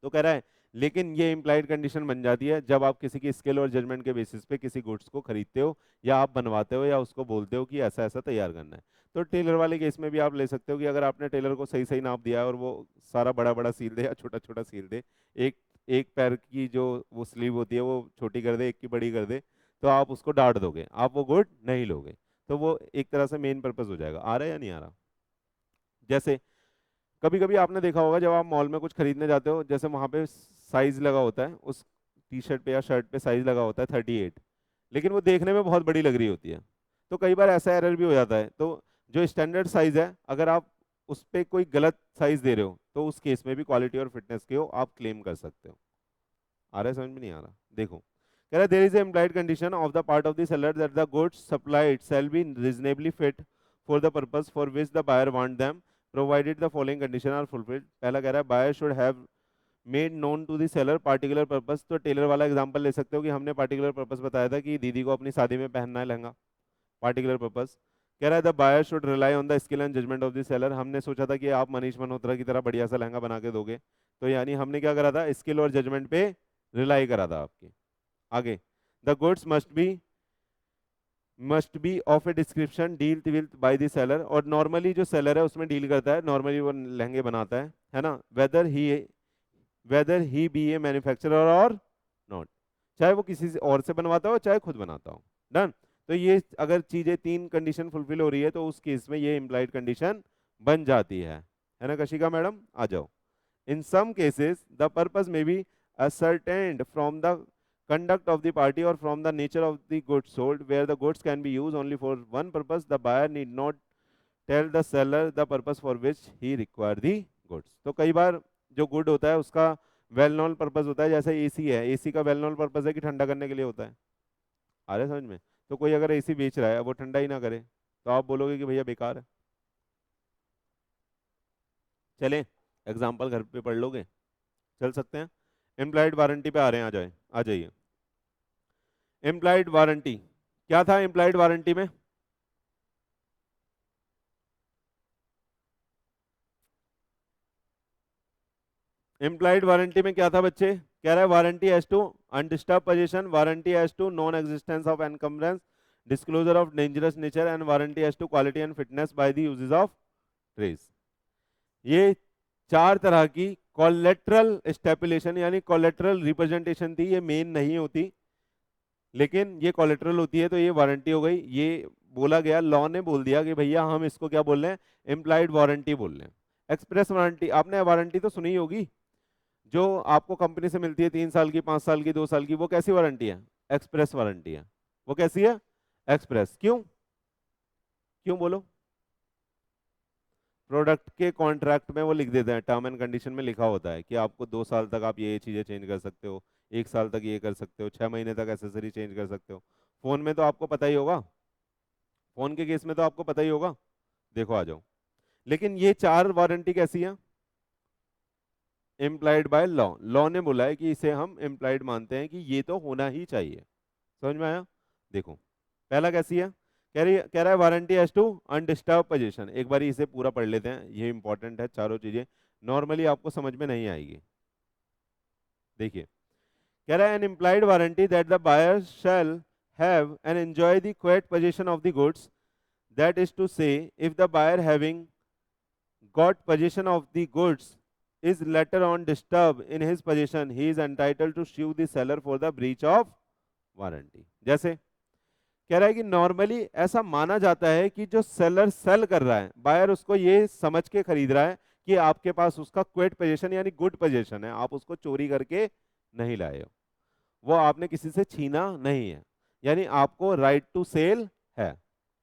तो कह रहा है लेकिन ये implied condition बन जाती है जब आप किसी की स्किल और जजमेंट के बेसिस पे किसी गुड्स को खरीदते हो, या आप बनवाते हो, या उसको बोलते हो कि ऐसा ऐसा तैयार करना है। तो टेलर वाले केस में भी आप ले सकते हो कि अगर आपने टेलर को सही सही नाप दिया है और वो सारा बड़ा बड़ा सील दे या छोटा छोटा सील दे, एक एक पैर की जो वो स्लीव होती है वो छोटी कर दे, एक की बड़ी कर दे, तो आप उसको डांट दोगे, आप वो गुड नहीं लोगे। तो वो एक तरह से मेन पर्पज हो जाएगा। आ रहा है या नहीं आ रहा? जैसे कभी कभी आपने देखा होगा जब आप मॉल में कुछ खरीदने जाते हो, जैसे वहां पे साइज लगा होता है, उस टी शर्ट पे या शर्ट पे साइज लगा होता है 38, लेकिन वो देखने में बहुत बड़ी लग रही होती है। तो कई बार ऐसा एरर भी हो जाता है, तो जो स्टैंडर्ड साइज है अगर आप उस पर कोई गलत साइज दे रहे हो तो उस केस में भी क्वालिटी और फिटनेस के हो आप क्लेम कर सकते हो। आ रहा है समझ में? नहीं आ रहा? देखो कह रहा है there is a implied condition of the part of the seller that the goods supplied shall be reasonably fit for the purpose for which the buyer want them provided the following condition are fulfilled. पहला कह रहा है buyer should have made known to the seller particular purpose. तो tailor वाला example ले सकते हो कि हमने पार्टिकुलर पर्पस बताया था कि दीदी को अपनी शादी में पहनना है लहंगा, पार्टिकुलर पर्पस। कह रहा है the buyer should rely on the skill and judgement of the seller. हमने सोचा था कि आप मनीष मल्होत्रा की तरह बढ़िया सा लहंगा बना के दोगे, तो यानी हमने क्या करा था, स्किल और जजमेंट पे रिलाई करा था आपके। आगे the goods must be of a description deal with by the seller. और नॉर्मली जो सेलर है उसमें डील करता है, नॉर्मली वो लहंगे बनाता है ना, whether he be a manufacturer और नॉट, चाहे वो किसी से और से बनवाता हो चाहे खुद बनाता हो। डन। तो ये अगर चीजें तीन कंडीशन फुलफिल हो रही है तो उस केस में ये इम्प्लाइड कंडीशन बन जाती है ना कशिका मैडम? आ जाओ। इन सम केसेस द पर्पस में B ascertained from the conduct of the party or from the nature of the goods sold, where the goods can be used only for one purpose, the buyer need not tell the seller the purpose for which he require the goods। तो कई बार जो good होता है उसका well known purpose होता है, जैसे AC है, एसी का वेल नोन पर्पस है कि ठंडा करने के लिए होता है। आ रहा है समझ में? तो कोई अगर एसी बेच रहा है वो ठंडा ही ना करे तो आप बोलोगे कि भैया बेकार है। चले एग्जाम्पल घर पे पढ़ लोगे? चल सकते हैं। एम्प्लॉयड वारंटी पे आ रहे हैं, आ जाए, आ जाइए। एम्प्लॉयड वारंटी क्या था? एम्प्लॉयड वारंटी में एम्प्लॉयड वारंटी में क्या था बच्चे? कह रहा है warranty as to undisturbed position, warranty as to non existence of encumbrance, disclosure of dangerous nature, and warranty as to quality and fitness by the usages of trace. ये चार तरह की कोलेट्रल स्टेपुलेशन यानी कोलेट्रल रिप्रेजेंटेशन थी, ये main नहीं होती लेकिन ये कोलेट्रल होती है, तो ये वारंटी हो गई। ये बोला गया, लॉ ने बोल दिया कि भैया हम इसको क्या बोल रहे हैं, एम्प्लॉयड वारंटी बोल रहे हैं। एक्सप्रेस वारंटी, आपने वारंटी तो सुनी होगी, जो आपको कंपनी से मिलती है 3 साल की, 5 साल की, 2 साल की, वो कैसी वारंटी है? एक्सप्रेस वारंटी है। वो कैसी है? एक्सप्रेस। क्यों? क्यों बोलो? प्रोडक्ट के कॉन्ट्रैक्ट में वो लिख देते हैं, टर्म एंड कंडीशन में लिखा होता है कि आपको 2 साल तक आप ये चीजें चेंज कर सकते हो, 1 साल तक ये कर सकते हो, 6 महीने तक एसेसरी चेंज कर सकते हो। फोन में तो आपको पता ही होगा, फोन के केस में तो आपको पता ही होगा। देखो आ जाओ। लेकिन ये चार वारंटी कैसी है? इम्प्लाइड बाय लॉ, लॉ ने बोला है कि इसे हम इम्प्लाइड मानते हैं कि ये तो होना ही चाहिए। समझ में आया? देखो पहला कैसी है, कह रहा है warranty as to undisturbed position. एक बार इसे पूरा पढ़ लेते हैं, ये इंपॉर्टेंट है, चारों चीजें नॉर्मली आपको समझ में नहीं आएगी। देखिए कह रहा है an implied warranty that the buyer shall have and enjoy the quiet position of the goods, that is to say if the buyer having got possession of the goods is later on disturbed in his possession, he is entitled to sue the seller for the breach of warranty। जैसे कह रहा है कि normally ऐसा माना जाता है कि जो सेलर सेल कर रहा है, बायर उसको ये समझ के खरीद रहा है कि आपके पास उसका क्विट पोजीशन यानी गुड पोजीशन है, आप उसको चोरी करके नहीं लाए हो, वो आपने किसी से छीना नहीं है, यानी आपको राइट टू सेल है,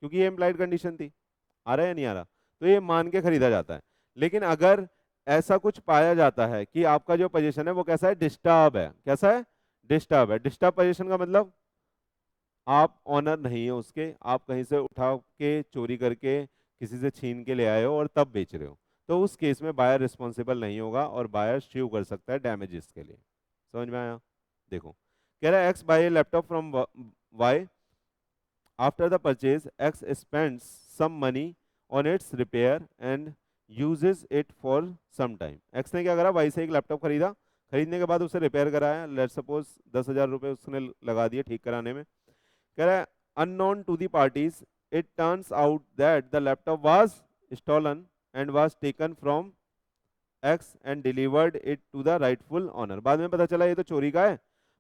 क्योंकि ये इम्प्लाइड कंडीशन थी। आ रहा है या नहीं आ रहा? तो ये मान के खरीदा जाता है। लेकिन अगर ऐसा कुछ पाया जाता है कि आपका जो पोजीशन है वो कैसा है, डिस्टर्ब है, कैसा है, डिस्टर्ब है। डिस्टर्ब पोजीशन का मतलब आप ऑनर नहीं है उसके, आप कहीं से उठा के चोरी करके किसी से छीन के ले आए हो और तब बेच रहे हो, तो उस केस में बायर रिस्पॉन्सिबल नहीं होगा और बायर स्यू कर सकता है डैमेजेस के लिए। समझ में आया? देखो कह रहा है X buy laptop from Y, after the purchase X spends some money on its repair and uses it for some time। X ने क्या करा, वाई से एक लैपटॉप खरीदा, खरीदने के बाद उसे रिपेयर कराया, लेट्स सपोज 10,000 रुपये उसने लगा दिए ठीक कराने में। कह रहा है unknown to the parties it turns out that the laptop was stolen and was taken from X and delivered it to the rightful owner। बाद में पता चला ये तो चोरी का है,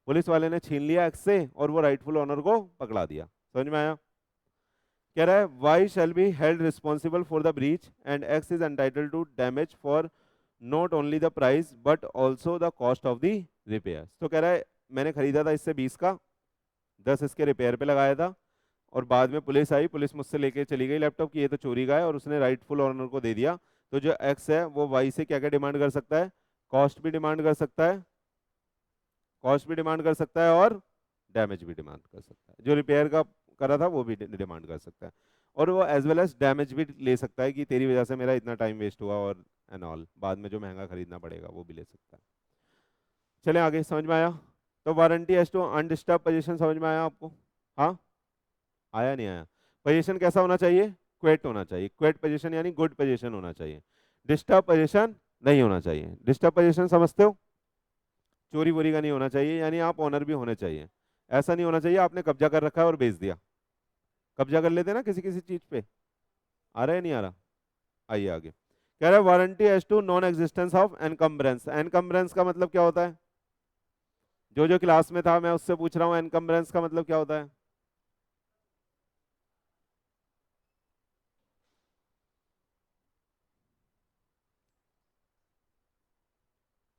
पुलिस वाले ने छीन लिया एक्स से और वो राइटफुल ऑनर को पकड़ा दिया। समझ में आया? कह रहा है Y shall be held responsible for the breach and X is entitled to damage for not only the price but also the cost of the repair. तो कह रहा है मैंने खरीदा था इससे 20 का, 10 इसके रिपेयर पे लगाया था, और बाद में पुलिस आई, पुलिस मुझसे लेके चली गई लैपटॉप की ये तो चोरी का है, और उसने राइटफुल ऑनर को दे दिया। तो जो एक्स है वो वाई से क्या क्या डिमांड कर सकता है, कॉस्ट भी डिमांड कर सकता है, कॉस्ट भी डिमांड कर सकता है और डैमेज भी डिमांड कर सकता है। जो रिपेयर का करा था वो भी डिमांड कर सकता है, और वो एज वेल एज डैमेज भी ले सकता है कि तेरी वजह से मेरा इतना टाइम वेस्ट हुआ और एंड ऑल, बाद में जो महंगा खरीदना पड़ेगा वो भी ले सकता है। चलें आगे, समझ में आया? तो warranty as to undisturbed position समझ में आया आपको? हाँ आया नहीं आया? पोजीशन कैसा होना चाहिए, क्वेट होना चाहिए, क्वेट पोजीशन यानी गुड पोजीशन होना चाहिए, डिस्टर्ब पोजीशन नहीं होना चाहिए। डिस्टर्ब पोजीशन समझते हो, चोरी वोरी का नहीं होना चाहिए, यानी आप ऑनर भी होने चाहिए। ऐसा नहीं होना चाहिए आपने कब्जा कर रखा है और बेच दिया, कब्जा कर लेते ना किसी किसी चीज पे। आ रहा है नहीं आ रहा? आइए आगे। कह रहा है warranty as to non existence of encumbrance. Encumbrance का मतलब क्या होता है, जो क्लास में था मैं उससे पूछ रहा हूँ, एनकम्बरेंस का मतलब क्या होता है?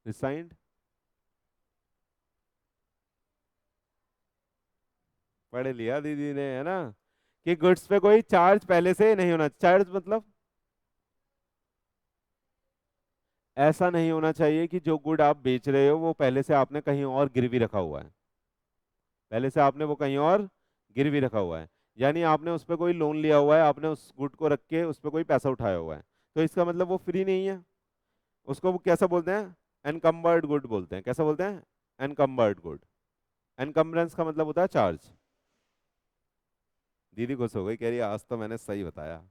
रिसाइंड, पढ़ लिया दीदी ने है ना, कि गुड्स पे कोई चार्ज पहले से नहीं होना। चार्ज मतलब ऐसा नहीं होना चाहिए कि जो गुड आप बेच रहे हो वो पहले से आपने कहीं और गिरवी रखा हुआ है, पहले से आपने वो कहीं और गिरवी रखा हुआ है, यानी आपने उस पर कोई लोन लिया हुआ है, आपने उस गुड को रख के उस पर कोई पैसा उठाया हुआ है, तो इसका मतलब वो फ्री नहीं है। उसको वो कैसा बोलते हैं, एनकम्बर्ड गुड बोलते हैं। कैसा बोलते हैं, एनकम्बर्ड गुड। एनकम्बरेंस का मतलब होता है चार्ज। दीदी खुश हो गई, कह रही है आज तो मैंने सही बताया,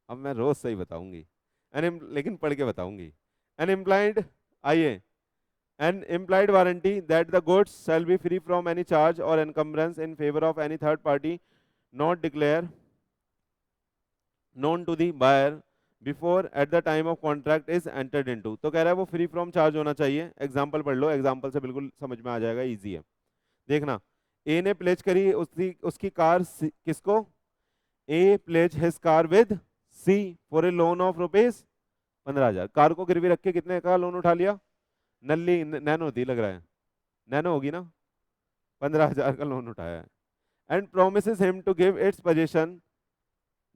अब मैं रोज सही बताऊंगी, लेकिन पढ़ के बताऊंगी। एन इम्प्लाइड, आइए, an implied warranty that the goods shall be free from any charge और encumbrance in favour of any third party not declare known to the buyer before at the time of contract is entered into। तो कह रहा है वो free from charge होना चाहिए। Example पढ़ लो, example से बिल्कुल समझ में आ जाएगा, इजी है। देखना, ए ने प्लेज करी उसकी कार किसको, A pledge his car with C for a loan of rupees 15,000। Car को गिरवी रख के कितने का लोन उठा लिया, नल्ली नैनो थी लग रहा है, नैनो होगी ना, 15,000 का लोन उठाया है। And promises him to give its position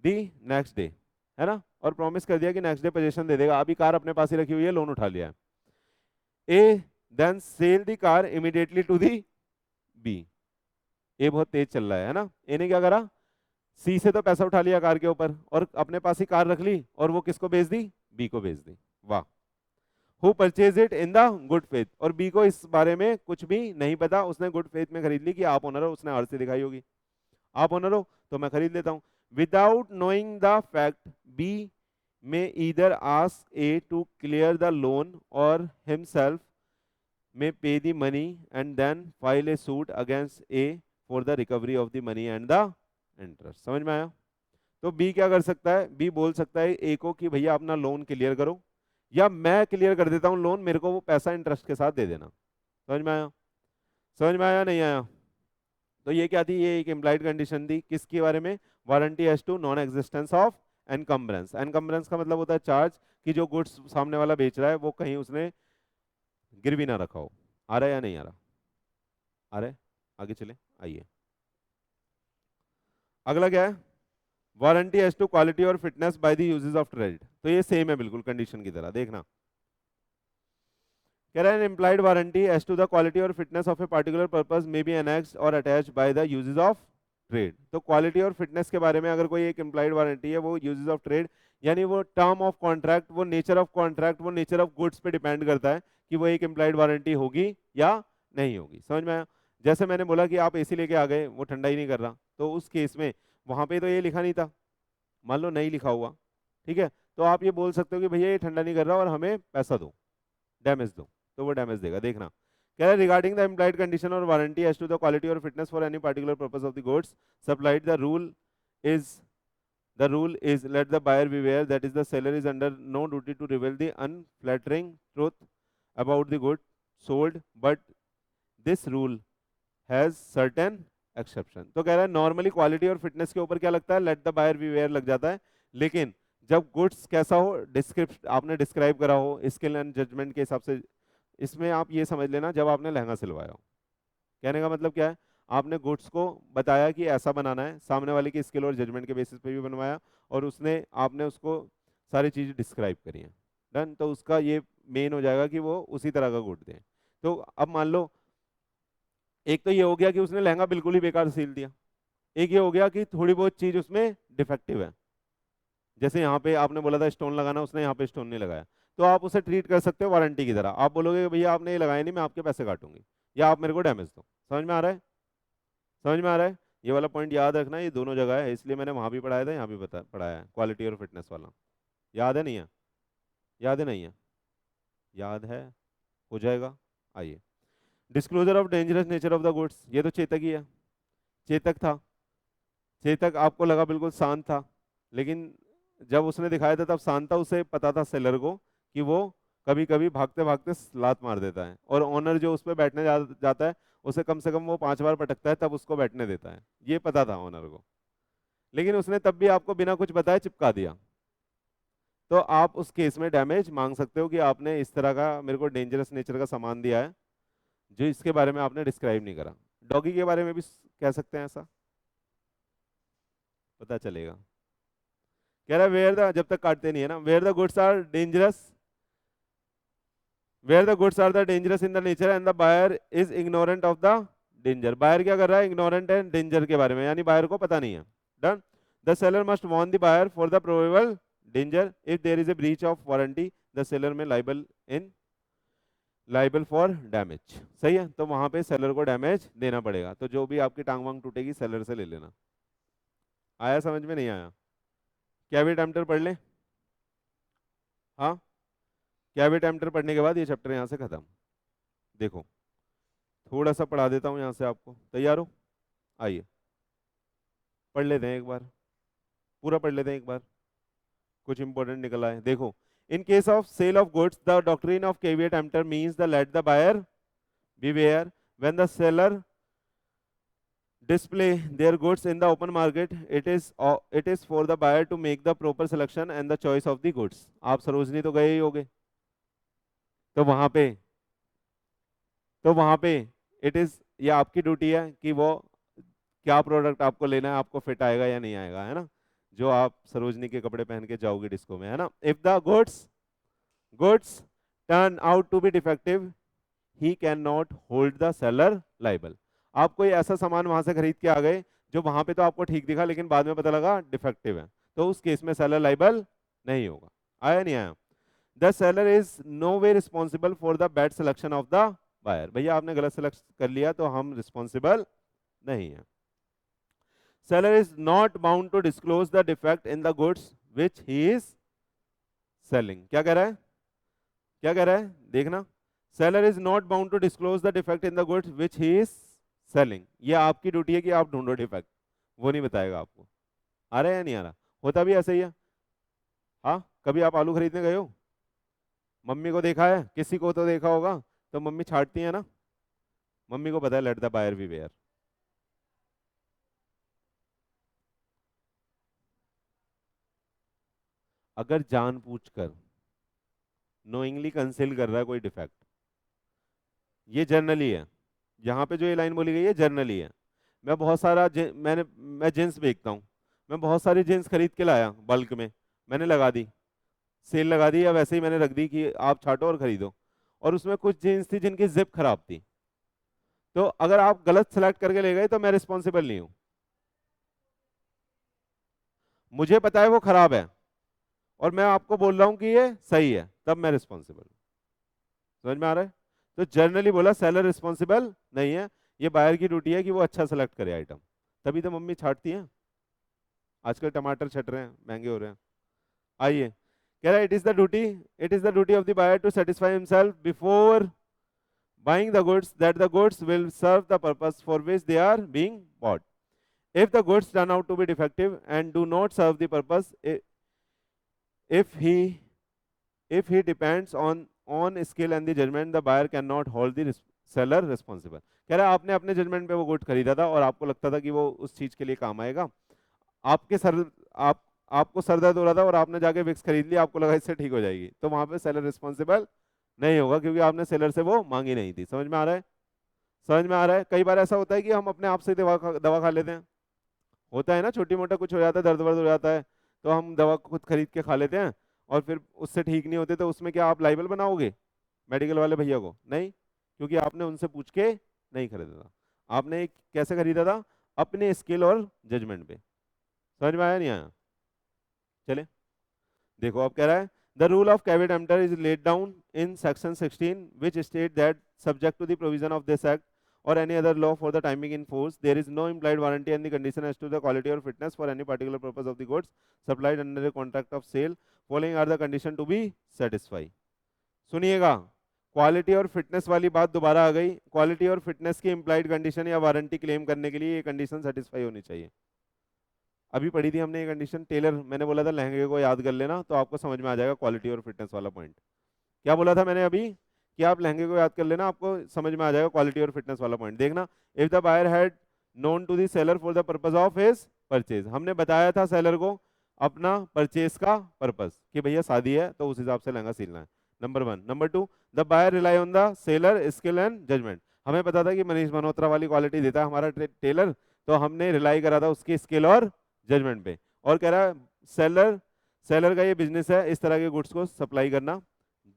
the next day, है ना, और प्रॉमिस कर दिया कि नेक्स्ट डे पोजीशन दे देगा। अभी कार अपने पास ही रखी हुई है, लोन उठा लिया है। A then sale the car immediately to the B. A बहुत तेज चल रहा है ना, ए ने क्या करा, सी से तो पैसा उठा लिया कार के ऊपर और अपने पास ही कार रख ली, और वो किसको बेच दी, बी को बेच दी। वाह। Who purchase it in the good faith, और बी को इस बारे में कुछ भी नहीं पता, उसने गुड फेथ में खरीद ली कि आप ओनर हो, उसने आरसी दिखाई होगी, आप ओनर हो तो मैं खरीद लेता हूं। Without knowing the fact B में either ask A to clear the loan और himself may pay the money and then file a suit against A for the recovery of the money and the interest। समझ में आया? तो B क्या कर सकता है, B बोल सकता है A को कि भैया अपना लोन क्लियर करो, या मैं क्लियर कर देता हूं लोन, मेरे को वो पैसा इंटरेस्ट के साथ दे देना। समझ में आया? समझ में आया नहीं आया? तो ये क्या थी, ये एक इम्प्लाइड कंडीशन थी किसके बारे में, warranty as to non existence of encumbrance. Encumbrance का मतलब होता है चार्ज, कि जो गुड्स सामने वाला बेच रहा है वो कहीं उसने गिरवी ना रखा हो। आ रहा है या नहीं आ रहा? आ रहा है? आगे चले, आइए। अगला क्या है, वारंटी एज टू क्वालिटी और fitness by the usages of trade. तो ये सेम है बिल्कुल कंडीशन की तरह, देखना कह रहा है implied warranty as to the quality और fitness of a particular purpose may be annexed और attached by the usages of trade. तो क्वालिटी और फिटनेस के बारे में अगर कोई एक इम्प्लाइड वारंटी है, वो यूजेस ऑफ ट्रेड यानी वो टर्म ऑफ कॉन्ट्रैक्ट, वो नेचर ऑफ कॉन्ट्रैक्ट, वो नेचर ऑफ गुड्स पे डिपेंड करता है कि वो एक इम्प्लाइड वारंटी होगी या नहीं होगी। समझ में आया? जैसे मैंने बोला कि आप एसी लेके आ गए, वो ठंडा ही नहीं कर रहा, तो उस केस में वहां पे तो ये लिखा नहीं था, मान लो नहीं लिखा हुआ, ठीक है, तो आप ये बोल सकते हो कि भैया ये ठंडा नहीं कर रहा और हमें पैसा दो, डैमेज दो, तो वो डैमेज देगा। देखना कह रहा है रिगार्डिंग द इम्प्लाइड कंडीशन और warranty as to the quality और fitness for any particular purpose of the goods supplied, the rule is let the buyer beware that is the seller is under no duty to reveal the unflattering truth about the good sold, but this rule has certain exception। तो कह रहा है normally quality और fitness के ऊपर क्या लगता है, लेट द बायर beware लग जाता है, लेकिन जब गुड्स कैसा हो, डिस्क्रिप्ट आपने डिस्क्राइब करा हो स्किल एंड जजमेंट के हिसाब से, इसमें आप ये समझ लेना जब आपने लहंगा सिलवाया हो, कहने का मतलब क्या है, आपने गुड्स को बताया कि ऐसा बनाना है, सामने वाले की स्किल और जजमेंट के बेसिस पे भी बनवाया, और उसने आपने उसको सारी चीज़ डिस्क्राइब करी हैं, डन, तो उसका ये मेन हो जाएगा कि वो उसी तरह का गुड दे। तो अब मान लो एक तो ये हो गया कि उसने लहंगा बिल्कुल ही बेकार सील दिया, एक ये हो गया कि थोड़ी बहुत चीज़ उसमें डिफेक्टिव है, जैसे यहाँ पे आपने बोला था स्टोन लगाना, उसने यहाँ पे स्टोन नहीं लगाया, तो आप उसे ट्रीट कर सकते हो वारंटी की तरह, आप बोलोगे कि भैया आपने ये लगाया नहीं, मैं आपके पैसे काटूंगी, या आप मेरे को डैमेज दो। समझ में आ रहा है? समझ में आ रहा है? ये वाला पॉइंट याद रखना, ये दोनों जगह है, इसलिए मैंने वहां भी पढ़ाया था, यहाँ भी पढ़ाया है, क्वालिटी और फिटनेस वाला। याद है नहीं है? याद है नहीं है? याद है, हो जाएगा। आइए, disclosure of dangerous nature of the goods, ये तो चेतक ही है, चेतक था, चेतक आपको लगा बिल्कुल शांत था, लेकिन जब उसने दिखाया था तब शांत था, उसे पता था सेलर को कि वो कभी कभी भागते भागते लात मार देता है, और ओनर जो उस पर बैठने जाता है उसे कम से कम वो 5 बार पटकता है तब उसको बैठने देता है, ये पता था ओनर को, लेकिन उसने तब भी आपको बिना कुछ बताए चिपका दिया, तो आप उस केस में डैमेज मांग सकते हो कि आपने इस तरह का मेरे को डेंजरस नेचर का सामान दिया है जो इसके बारे में आपने डिस्क्राइब नहीं करा। डॉगी के बारे में भी कह सकते हैं ऐसा, पता चलेगा। कह रहा है वेयर द, जब तक काटते नहीं है ना, where the goods are dangerous, where the goods are the dangerous in the nature and the buyer is ignorant of the danger. Buyer क्या कर रहा है, इग्नोरेंट है डेंजर के बारे में, यानी बायर को पता नहीं है, done. The seller must warn the buyer for the probable danger, if there is a breach of warranty the seller में लाइबल फॉर डैमेज। सही है, तो वहां पे सेलर को डैमेज देना पड़ेगा, तो जो भी आपकी टांग वांग टूटेगी सेलर से ले लेना। आया समझ में? नहीं आया? कैविट एम्प्टर पढ़ ले, हाँ, कैविट एम्प्टर पढ़ने के बाद ये चैप्टर यहाँ से खत्म। देखो थोड़ा सा पढ़ा देता हूँ यहाँ से आपको, तैयार हो? आइए पढ़ लेते हैं एक बार, पूरा पढ़ लेते हैं एक बार, कुछ इंपॉर्टेंट निकल आए। देखो, in case of sale of goods the doctrine of caveat emptor means the let the buyer beware when the seller display their goods in the open market, it is for the buyer to make the proper selection and the choice of the goods। आप सरोजनी तो गए ही होगे, तो वहां पे it is, ये आपकी duty है कि वो क्या प्रोडक्ट आपको लेना है, आपको फिट आएगा या नहीं आएगा, है ना, जो आप सरोजनी के कपड़े पहन के जाओगे डिस्को में, है ना। If the goods turn out to be defective he can not hold the seller liable. आप कोई ऐसा सामान वहां से खरीद के आ गए जो वहां पे तो आपको ठीक दिखा लेकिन बाद में पता लगा डिफेक्टिव है, तो उस केस में सेलर लाइबल नहीं होगा। आया नहीं आया? The seller is no way responsible for the bad selection of the buyer. भैया आपने गलत सेलेक्ट कर लिया तो हम रिस्पॉन्सिबल नहीं है। Seller is not bound to disclose the defect in the goods which he is selling। क्या कह रहा है, क्या कह रहा है, देखना, seller is not bound to disclose the defect in the goods which he is selling। ये आपकी ड्यूटी है कि आप ढूंढो डिफेक्ट, वो नहीं बताएगा आपको। आ रहा है या नहीं आ रहा? होता भी ऐसा ही है। हाँ, कभी आप आलू खरीदने गए हो, मम्मी को देखा है, किसी को तो देखा होगा, तो मम्मी छांटती है ना, मम्मी को पता है let the buyer beware. अगर जानबूझकर नोइंगली कंसील कर रहा है कोई डिफेक्ट, ये जर्नली है, यहाँ पे जो ये लाइन बोली गई है जर्नली है। मैं बहुत सारा मैं जींस बेचता हूँ, मैं बहुत सारी जींस खरीद के लाया बल्क में, मैंने लगा दी, सेल लगा दी, या वैसे ही मैंने रख दी कि आप छाटो और खरीदो, और उसमें कुछ जींस थी जिनकी जिप खराब थी, तो अगर आप गलत सेलेक्ट करके ले गए तो मैं रिस्पॉन्सिबल नहीं हूँ। मुझे पता है वो खराब है और मैं आपको बोल रहा हूँ कि ये सही है, तब मैं रिस्पॉन्सिबल। समझ में आ रहा है? तो जनरली बोला सेलर रिस्पॉन्सिबल नहीं है, ये बायर की ड्यूटी है कि वो अच्छा सेलेक्ट करे आइटम, तभी तो मम्मी छाटती हैं। आजकल टमाटर छट रहे हैं, महंगे हो रहे हैं। आइए, कह रहा है it is the duty of the buyer to satisfy himself before buying the goods that the goods will serve the purpose for which they are being bought. If the goods turn out to be defective and do not serve the purpose, if he depends on skill and the judgment, the buyer cannot hold the seller responsible। कह रहा है आपने अपने judgement पे वो good खरीदा था और आपको लगता था कि वो उस चीज के लिए काम आएगा, आपके सर आप आपको सर दर्द हो रहा था और आपने जाके विक्स खरीद लिया, आपको लगा इससे ठीक हो जाएगी, तो वहां पे सेलर रिस्पॉन्सिबल नहीं होगा क्योंकि आपने सेलर से वो मांगी नहीं थी। समझ में आ रहा है? समझ में आ रहा है? कई बार ऐसा होता है कि हम अपने आप से दवा खा लेते हैं, होता है ना, छोटी मोटा कुछ हो जाता है, दर्द वर्द हो जाता है, तो हम दवा खुद खरीद के खा लेते हैं और फिर उससे ठीक नहीं होते, तो उसमें क्या आप लाइबल बनाओगे मेडिकल वाले भैया को? नहीं, क्योंकि आपने उनसे पूछ के नहीं खरीदा था, आपने कैसे खरीदा था, अपने स्किल और जजमेंट पे। समझ में आया नहीं आया? चले देखो, अब कह रहा है the rule of caveat emptor is laid down in section 16 which state that subject to the provision of this act or any other law for the timing in force, there is no implied warranty and the condition as to the quality or fitness for any particular purpose of the goods supplied under a contract of sale following are the condition to be satisfied। सुनिएगा, quality और fitness वाली बात दोबारा आ गई। Quality और fitness की implied condition या warranty claim करने के लिए ये कंडीशन सेटिस्फाई होनी चाहिए। अभी पढ़ी थी हमने ये कंडीशन, टेलर, मैंने बोला था लहंगे को याद कर लेना तो आपको समझ में आ जाएगा क्वालिटी और फिटनेस वाला पॉइंट। क्या बोला था मैंने अभी कि आप लहंगे को याद कर लेना, आपको समझ में आ जाएगा क्वालिटी और फिटनेस वाला पॉइंट। देखना, if the buyer had known to the seller for the purpose of his purchase, हमने बताया था सेलर को अपना परचेज का पर्पस कि भैया शादी है तो उस हिसाब से लहंगा सिलना है, number 1। Number 2, the buyer rely on the seller skill and judgement, हमें पता था कि मनीष मल्होत्रा वाली क्वालिटी देता है हमारा टेलर, तो हमने रिलाई करा था उसकी स्किल और जजमेंट पे। और कह रहा है सेलर का ये बिजनेस है इस तरह के गुड्स को सप्लाई करना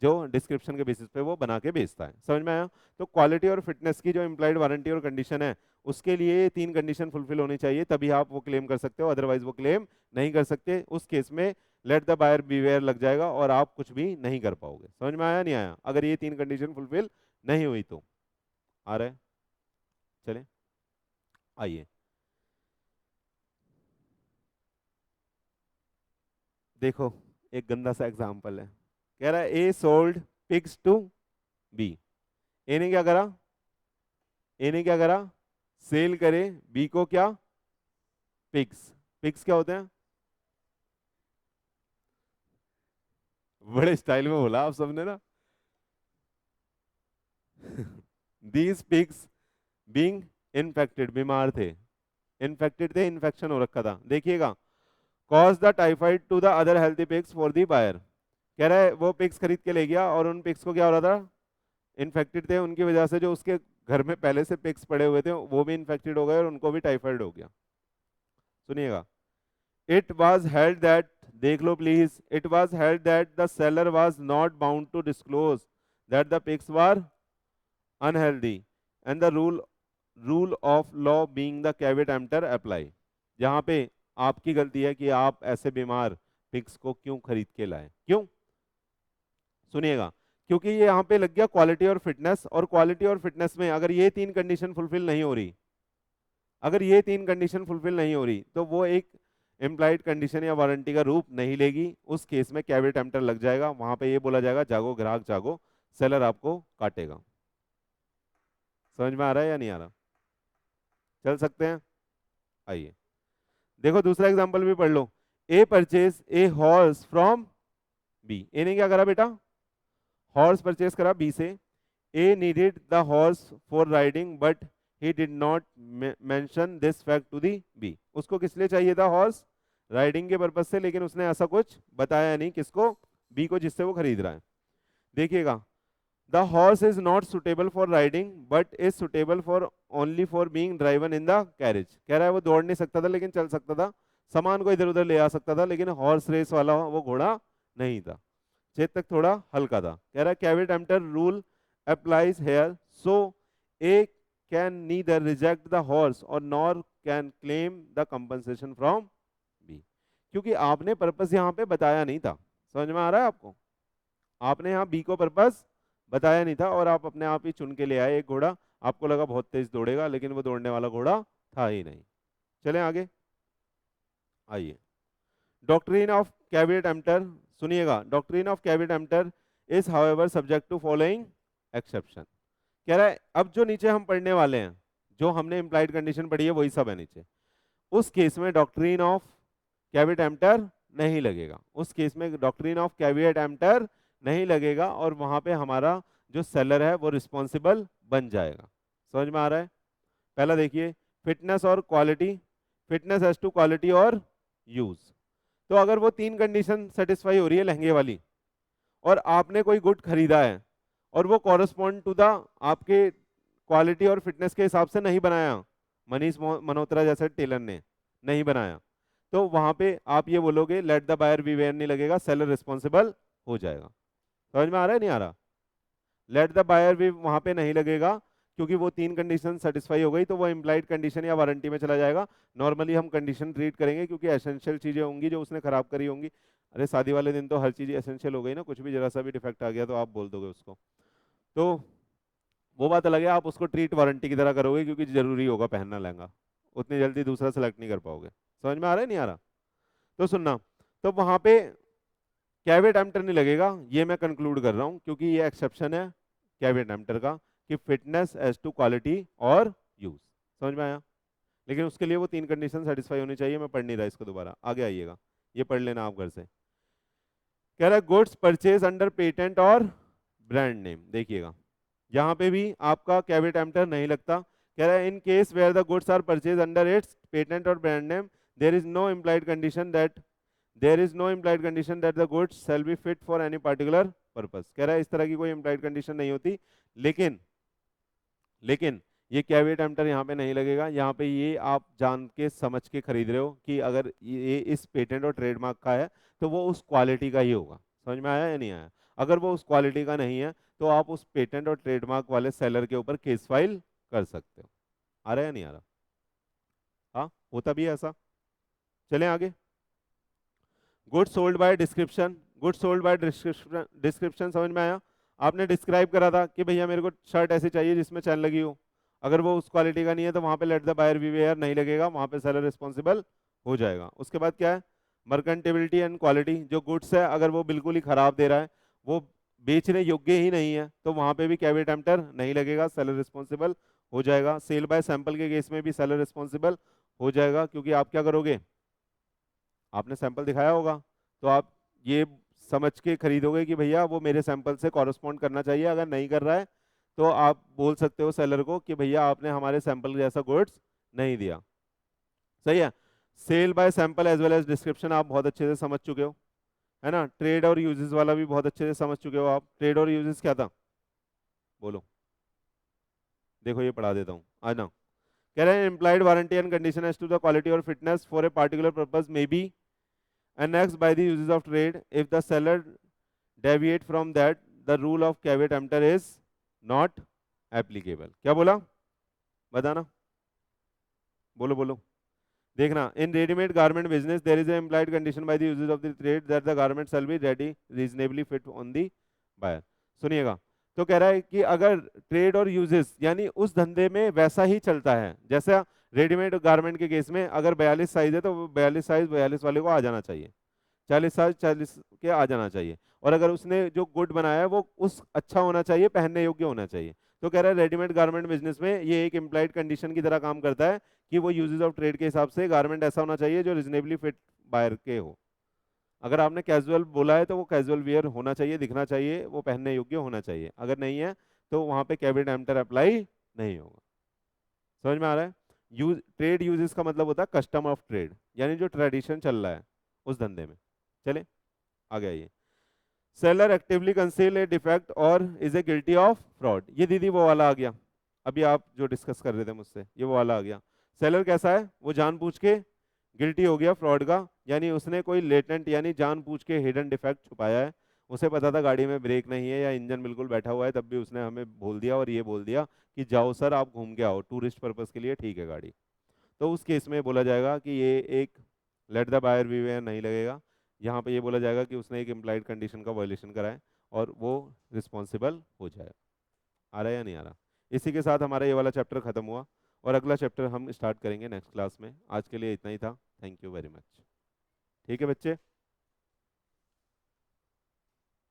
जो डिस्क्रिप्शन के बेसिस पे वो बना के बेचता है। समझ में आया? तो क्वालिटी और फिटनेस की जो इम्प्लाइड वारंटी और कंडीशन है उसके लिए ये 3 कंडीशन फुलफिल होनी चाहिए, तभी आप वो क्लेम कर सकते हो, अदरवाइज वो क्लेम नहीं कर सकते। उस केस में लेट द बायर बीवेयर लग जाएगा और आप कुछ भी नहीं कर पाओगे। समझ में आया नहीं आया? अगर ये 3 कंडीशन फुलफिल नहीं हुई तो। आ रहा है? चले आइए, देखो एक गंदा सा एग्जाम्पल है। कह रहा है A sold pigs to B, A ने क्या करा, ए ने क्या करा, सेल करे बी को क्या, पिग्स। पिग्स क्या होते हैं? बड़े स्टाइल में बोला आप सबने ना। दीज पिग्स बीइंग इन्फेक्टेड, बीमार थे, इन्फेक्टेड थे, इन्फेक्शन हो रखा था, देखिएगा, cause the typhoid to the other healthy pigs for the buyer. कह रहा है वो पिग्स खरीद के ले गया और उन पिग्स को क्या हो रहा था, इन्फेक्टेड थे, उनकी वजह से जो उसके घर में पहले से पिग्स पड़े हुए थे वो भी इन्फेक्टेड हो गए और उनको भी टाइफाइड हो गया। सुनिएगा, इट वॉज हेल्ड दैट, देख लो please, it was held that the seller was not bound to disclose that the pigs were unhealthy and the rule of law being the caveat emptor apply. जहां पे आपकी गलती है कि आप ऐसे बीमार पिग्स को क्यों खरीद के लाए, क्यों? सुनिएगा, क्योंकि ये यहाँ पे लग गया क्वालिटी और फिटनेस, और क्वालिटी और फिटनेस में अगर ये तीन कंडीशन फुलफिल नहीं हो रही, अगर ये तीन कंडीशन फुलफिल नहीं हो रही तो वो एक इम्प्लाइड कंडीशन या वारंटी का रूप नहीं लेगी। उस केस में कैविट एम्प्टर लग जाएगा, वहां पे ये बोला जाएगा जागो ग्राहक जागो, सेलर आपको काटेगा। समझ में आ रहा है या नहीं आ रहा? चल सकते हैं? आइए देखो दूसरा एग्जांपल भी पढ़ लो। A purchase a horse from B. A ने क्या करा बेटा? हॉर्स परचेज करा बी से। A needed the horse for riding but he did not mention this fact to the B. उसको किस लिए चाहिए था हॉर्स? राइडिंग के पर्पज से, लेकिन उसने ऐसा कुछ बताया नहीं किसको? बी को, जिससे वो खरीद रहा है। देखिएगा, the horse is not suitable for riding but is suitable for only for being driven in the carriage. कह रहा है वो दौड़ नहीं सकता था लेकिन चल सकता था, सामान को इधर उधर ले आ सकता था, लेकिन हॉर्स रेस वाला वो घोड़ा नहीं था, चेतक थोड़ा हल्का था। कह रहा है caveat emptor rule applies here, so A can neither reject the horse or nor can claim the compensation from B। क्योंकि आपने पर्पस यहाँ पे बताया नहीं था। समझ में आ रहा है आपको? आपने यहाँ बी को पर्पस बताया नहीं था और आप अपने आप ही चुन के ले आए एक घोड़ा, आपको लगा बहुत तेज दौड़ेगा, लेकिन वो दौड़ने वाला घोड़ा था ही नहीं। चलें आगे। आइए, डॉक्ट्रिन ऑफ कैविट एम्प्टर सुनिएगा। Doctrine of caveat emptor is however subject to following exception. कह रहा है अब जो नीचे हम पढ़ने वाले हैं, जो हमने इम्प्लाइड कंडीशन पढ़ी है वही सब है नीचे, उस केस में डॉक्ट्रिन ऑफ कैविट एम्प्टर नहीं लगेगा। उस केस में डॉक्ट्रिन ऑफ कैविट एम्प्टर नहीं लगेगा और वहां पे हमारा जो सेलर है वो रिस्पॉन्सिबल बन जाएगा। समझ में आ रहा है? पहला देखिए, फिटनेस और quality, fitness as to quality और यूज। तो अगर वो तीन कंडीशन सेटिस्फाई हो रही है लहंगे वाली, और आपने कोई गुड खरीदा है और वो कॉरस्पॉन्ड टू द आपके क्वालिटी और फिटनेस के हिसाब से नहीं बनाया, मनीष मल्होत्रा जैसे टेलर ने नहीं बनाया, तो वहां पे आप ये बोलोगे लेट द बायर बीवेयर नहीं लगेगा, सेलर रिस्पॉन्सिबल हो जाएगा। समझ में आ रहा है नहीं आ रहा? लेट द बायर भी वहां पे नहीं लगेगा, क्योंकि वो तीन कंडीशन सेटिस्फाई हो गई तो वो इम्प्लाइड कंडीशन या वारंटी में चला जाएगा। नॉर्मली हम कंडीशन ट्रीट करेंगे क्योंकि एसेंशियल चीजें होंगी जो उसने खराब करी होंगी। अरे शादी वाले दिन तो हर चीज एसेंशियल हो गई ना, कुछ भी जरा सा भी डिफेक्ट आ गया तो आप बोल दोगे उसको, तो वो बात अलग है, आप उसको ट्रीट वारंटी की तरह करोगे क्योंकि जरूरी होगा पहनना लहंगा, उतनी जल्दी दूसरा सेलेक्ट नहीं कर पाओगे। समझ में आ रहा है नहीं आ रहा? तो सुनना, तो वहां पे कैविट एम्प्टर नहीं लगेगा, ये मैं कंक्लूड कर रहा हूं क्योंकि ये एक्सेप्शन है कैविट एम्प्टर का कि फिटनेस एज टू क्वालिटी और यूज। समझ में आया? लेकिन उसके लिए वो तीन कंडीशन सेटिस्फाई होनी चाहिए। मैं पढ़ नहीं रहा इसको, दोबारा आगे आइएगा, ये पढ़ लेना आप घर से। कह रहा है गुड्स परचेज अंडर पेटेंट और ब्रांड नेम। देखिएगा यहाँ पे भी आपका कैविट एम्प्टर नहीं लगता। कह रहा है in case where the goods are purchase under its patent और brand name there is no implied condition that the goods shall be fit for any particular purpose. कह रहा है इस तरह की कोई इम्प्लाइड कंडीशन नहीं होती, लेकिन ये कैविट एम्प्टर यहाँ पे नहीं लगेगा। यहाँ पे ये आप जान के समझ के खरीद रहे हो कि अगर ये इस पेटेंट और ट्रेडमार्क का है तो वो उस क्वालिटी का ही होगा। समझ में आया या नहीं आया? अगर वो उस क्वालिटी का नहीं है तो आप उस पेटेंट और ट्रेडमार्क वाले सेलर के ऊपर केस फाइल कर सकते हो। आ रहा है या नहीं आ रहा? हाँ, होता भी है ऐसा। चलें आगे। Good sold by description. Good sold by description, description समझ में आया? आपने डिस्क्राइब करा था कि भैया मेरे को शर्ट ऐसी चाहिए जिसमें चैन लगी हो, अगर वो उस क्वालिटी का नहीं है तो वहां पे लेट द बायर बीवेयर नहीं लगेगा, वहां पे सेलर रिस्पॉन्सिबल हो जाएगा। उसके बाद क्या है? मर्केंटेबिलिटी एंड क्वालिटी। जो गुड्स है अगर वो बिल्कुल ही खराब दे रहा है, वो बेचने योग्य ही नहीं है, तो वहां पे भी कैविट एम्प्टर नहीं लगेगा, सेलर रिस्पॉन्सिबल हो जाएगा। सेल बाय सैंपल के केस में भी सेलर रिस्पॉन्सिबल हो जाएगा, क्योंकि आप क्या करोगे, आपने सैंपल दिखाया होगा तो आप ये समझ के खरीदोगे कि भैया वो मेरे सैंपल से कॉरस्पॉन्ड करना चाहिए। अगर नहीं कर रहा है तो आप बोल सकते हो सेलर को कि भैया आपने हमारे सैंपल जैसा गुड्स नहीं दिया। सही है? Sale by sample as well as description आप बहुत अच्छे से समझ चुके हो, है ना? ट्रेड और यूजेस वाला भी बहुत अच्छे से समझ चुके हो आप। ट्रेड और यूजेस क्या था बोलो? देखो ये पढ़ा देता हूँ, आज ना। कह रहे हैं implied warranty and condition as to the quality और fitness for a particular purpose may be annexed by the uses of trade if the seller deviate from that the rule of caveat emptor is not applicable। क्या बोला? बताना, बोलो बोलो। देखना, in ready-made garment business there is an implied condition by the uses of the trade that the garment shall be ready reasonably fit on the buyer. सुनिएगा, तो कह रहा है कि अगर ट्रेड और यूजेस यानी उस धंधे में वैसा ही चलता है जैसा रेडीमेड गारमेंट के केस में, अगर 42 साइज है तो 42 साइज 42 वाले को आ जाना चाहिए, 40 साइज 40 के आ जाना चाहिए, और अगर उसने जो गुड बनाया है वो उस अच्छा होना चाहिए, पहनने योग्य होना चाहिए। तो कह रहा है रेडीमेड गारमेंट बिजनेस में ये एक इम्प्लाइड कंडीशन की तरह काम करता है कि वो यूजेस ऑफ ट्रेड के हिसाब से गारमेंट ऐसा होना चाहिए जो रिजनेबली फिट बायर के हो। अगर आपने कैजुअल बोला है तो वो कैजुअल वियर होना चाहिए, दिखना चाहिए, वो पहनने योग्य होना चाहिए, अगर नहीं है तो वहां पे कैबिनेट एम्प्टर अप्लाई नहीं होगा। समझ में आ रहा है? यूज ट्रेड यूजेस का मतलब होता है कस्टम ऑफ ट्रेड, यानी जो ट्रेडिशन चल रहा है उस धंधे में। चले आगे आइए। Seller actively conceal a defect और is a guilty of fraud, ये दीदी वो वाला आ गया, अभी आप जो डिस्कस कर रहे थे मुझसे, ये वो वाला आ गया। सेलर कैसा है, वो जानबूझ के गिल्टी हो गया फ्रॉड का, यानी उसने कोई लेटेंट यानी जानबूझ के हिडन डिफेक्ट छुपाया है। उसे पता था गाड़ी में ब्रेक नहीं है या इंजन बिल्कुल बैठा हुआ है, तब भी उसने हमें बोल दिया और ये बोल दिया कि जाओ सर आप घूम के आओ, टूरिस्ट पर्पस के लिए ठीक है गाड़ी। तो उस केस में बोला जाएगा कि ये एक लेट द बायर बीवेयर नहीं लगेगा, यहाँ पे ये बोला जाएगा कि उसने एक इम्प्लाइड कंडीशन का वायलेशन करा है और वो रिस्पॉन्सिबल हो जाएगा। आ रहा है या नहीं आ रहा? इसी के साथ हमारा ये वाला चैप्टर खत्म हुआ और अगला चैप्टर हम स्टार्ट करेंगे नेक्स्ट क्लास में। आज के लिए इतना ही था, थैंक यू वेरी मच। ठीक है बच्चे।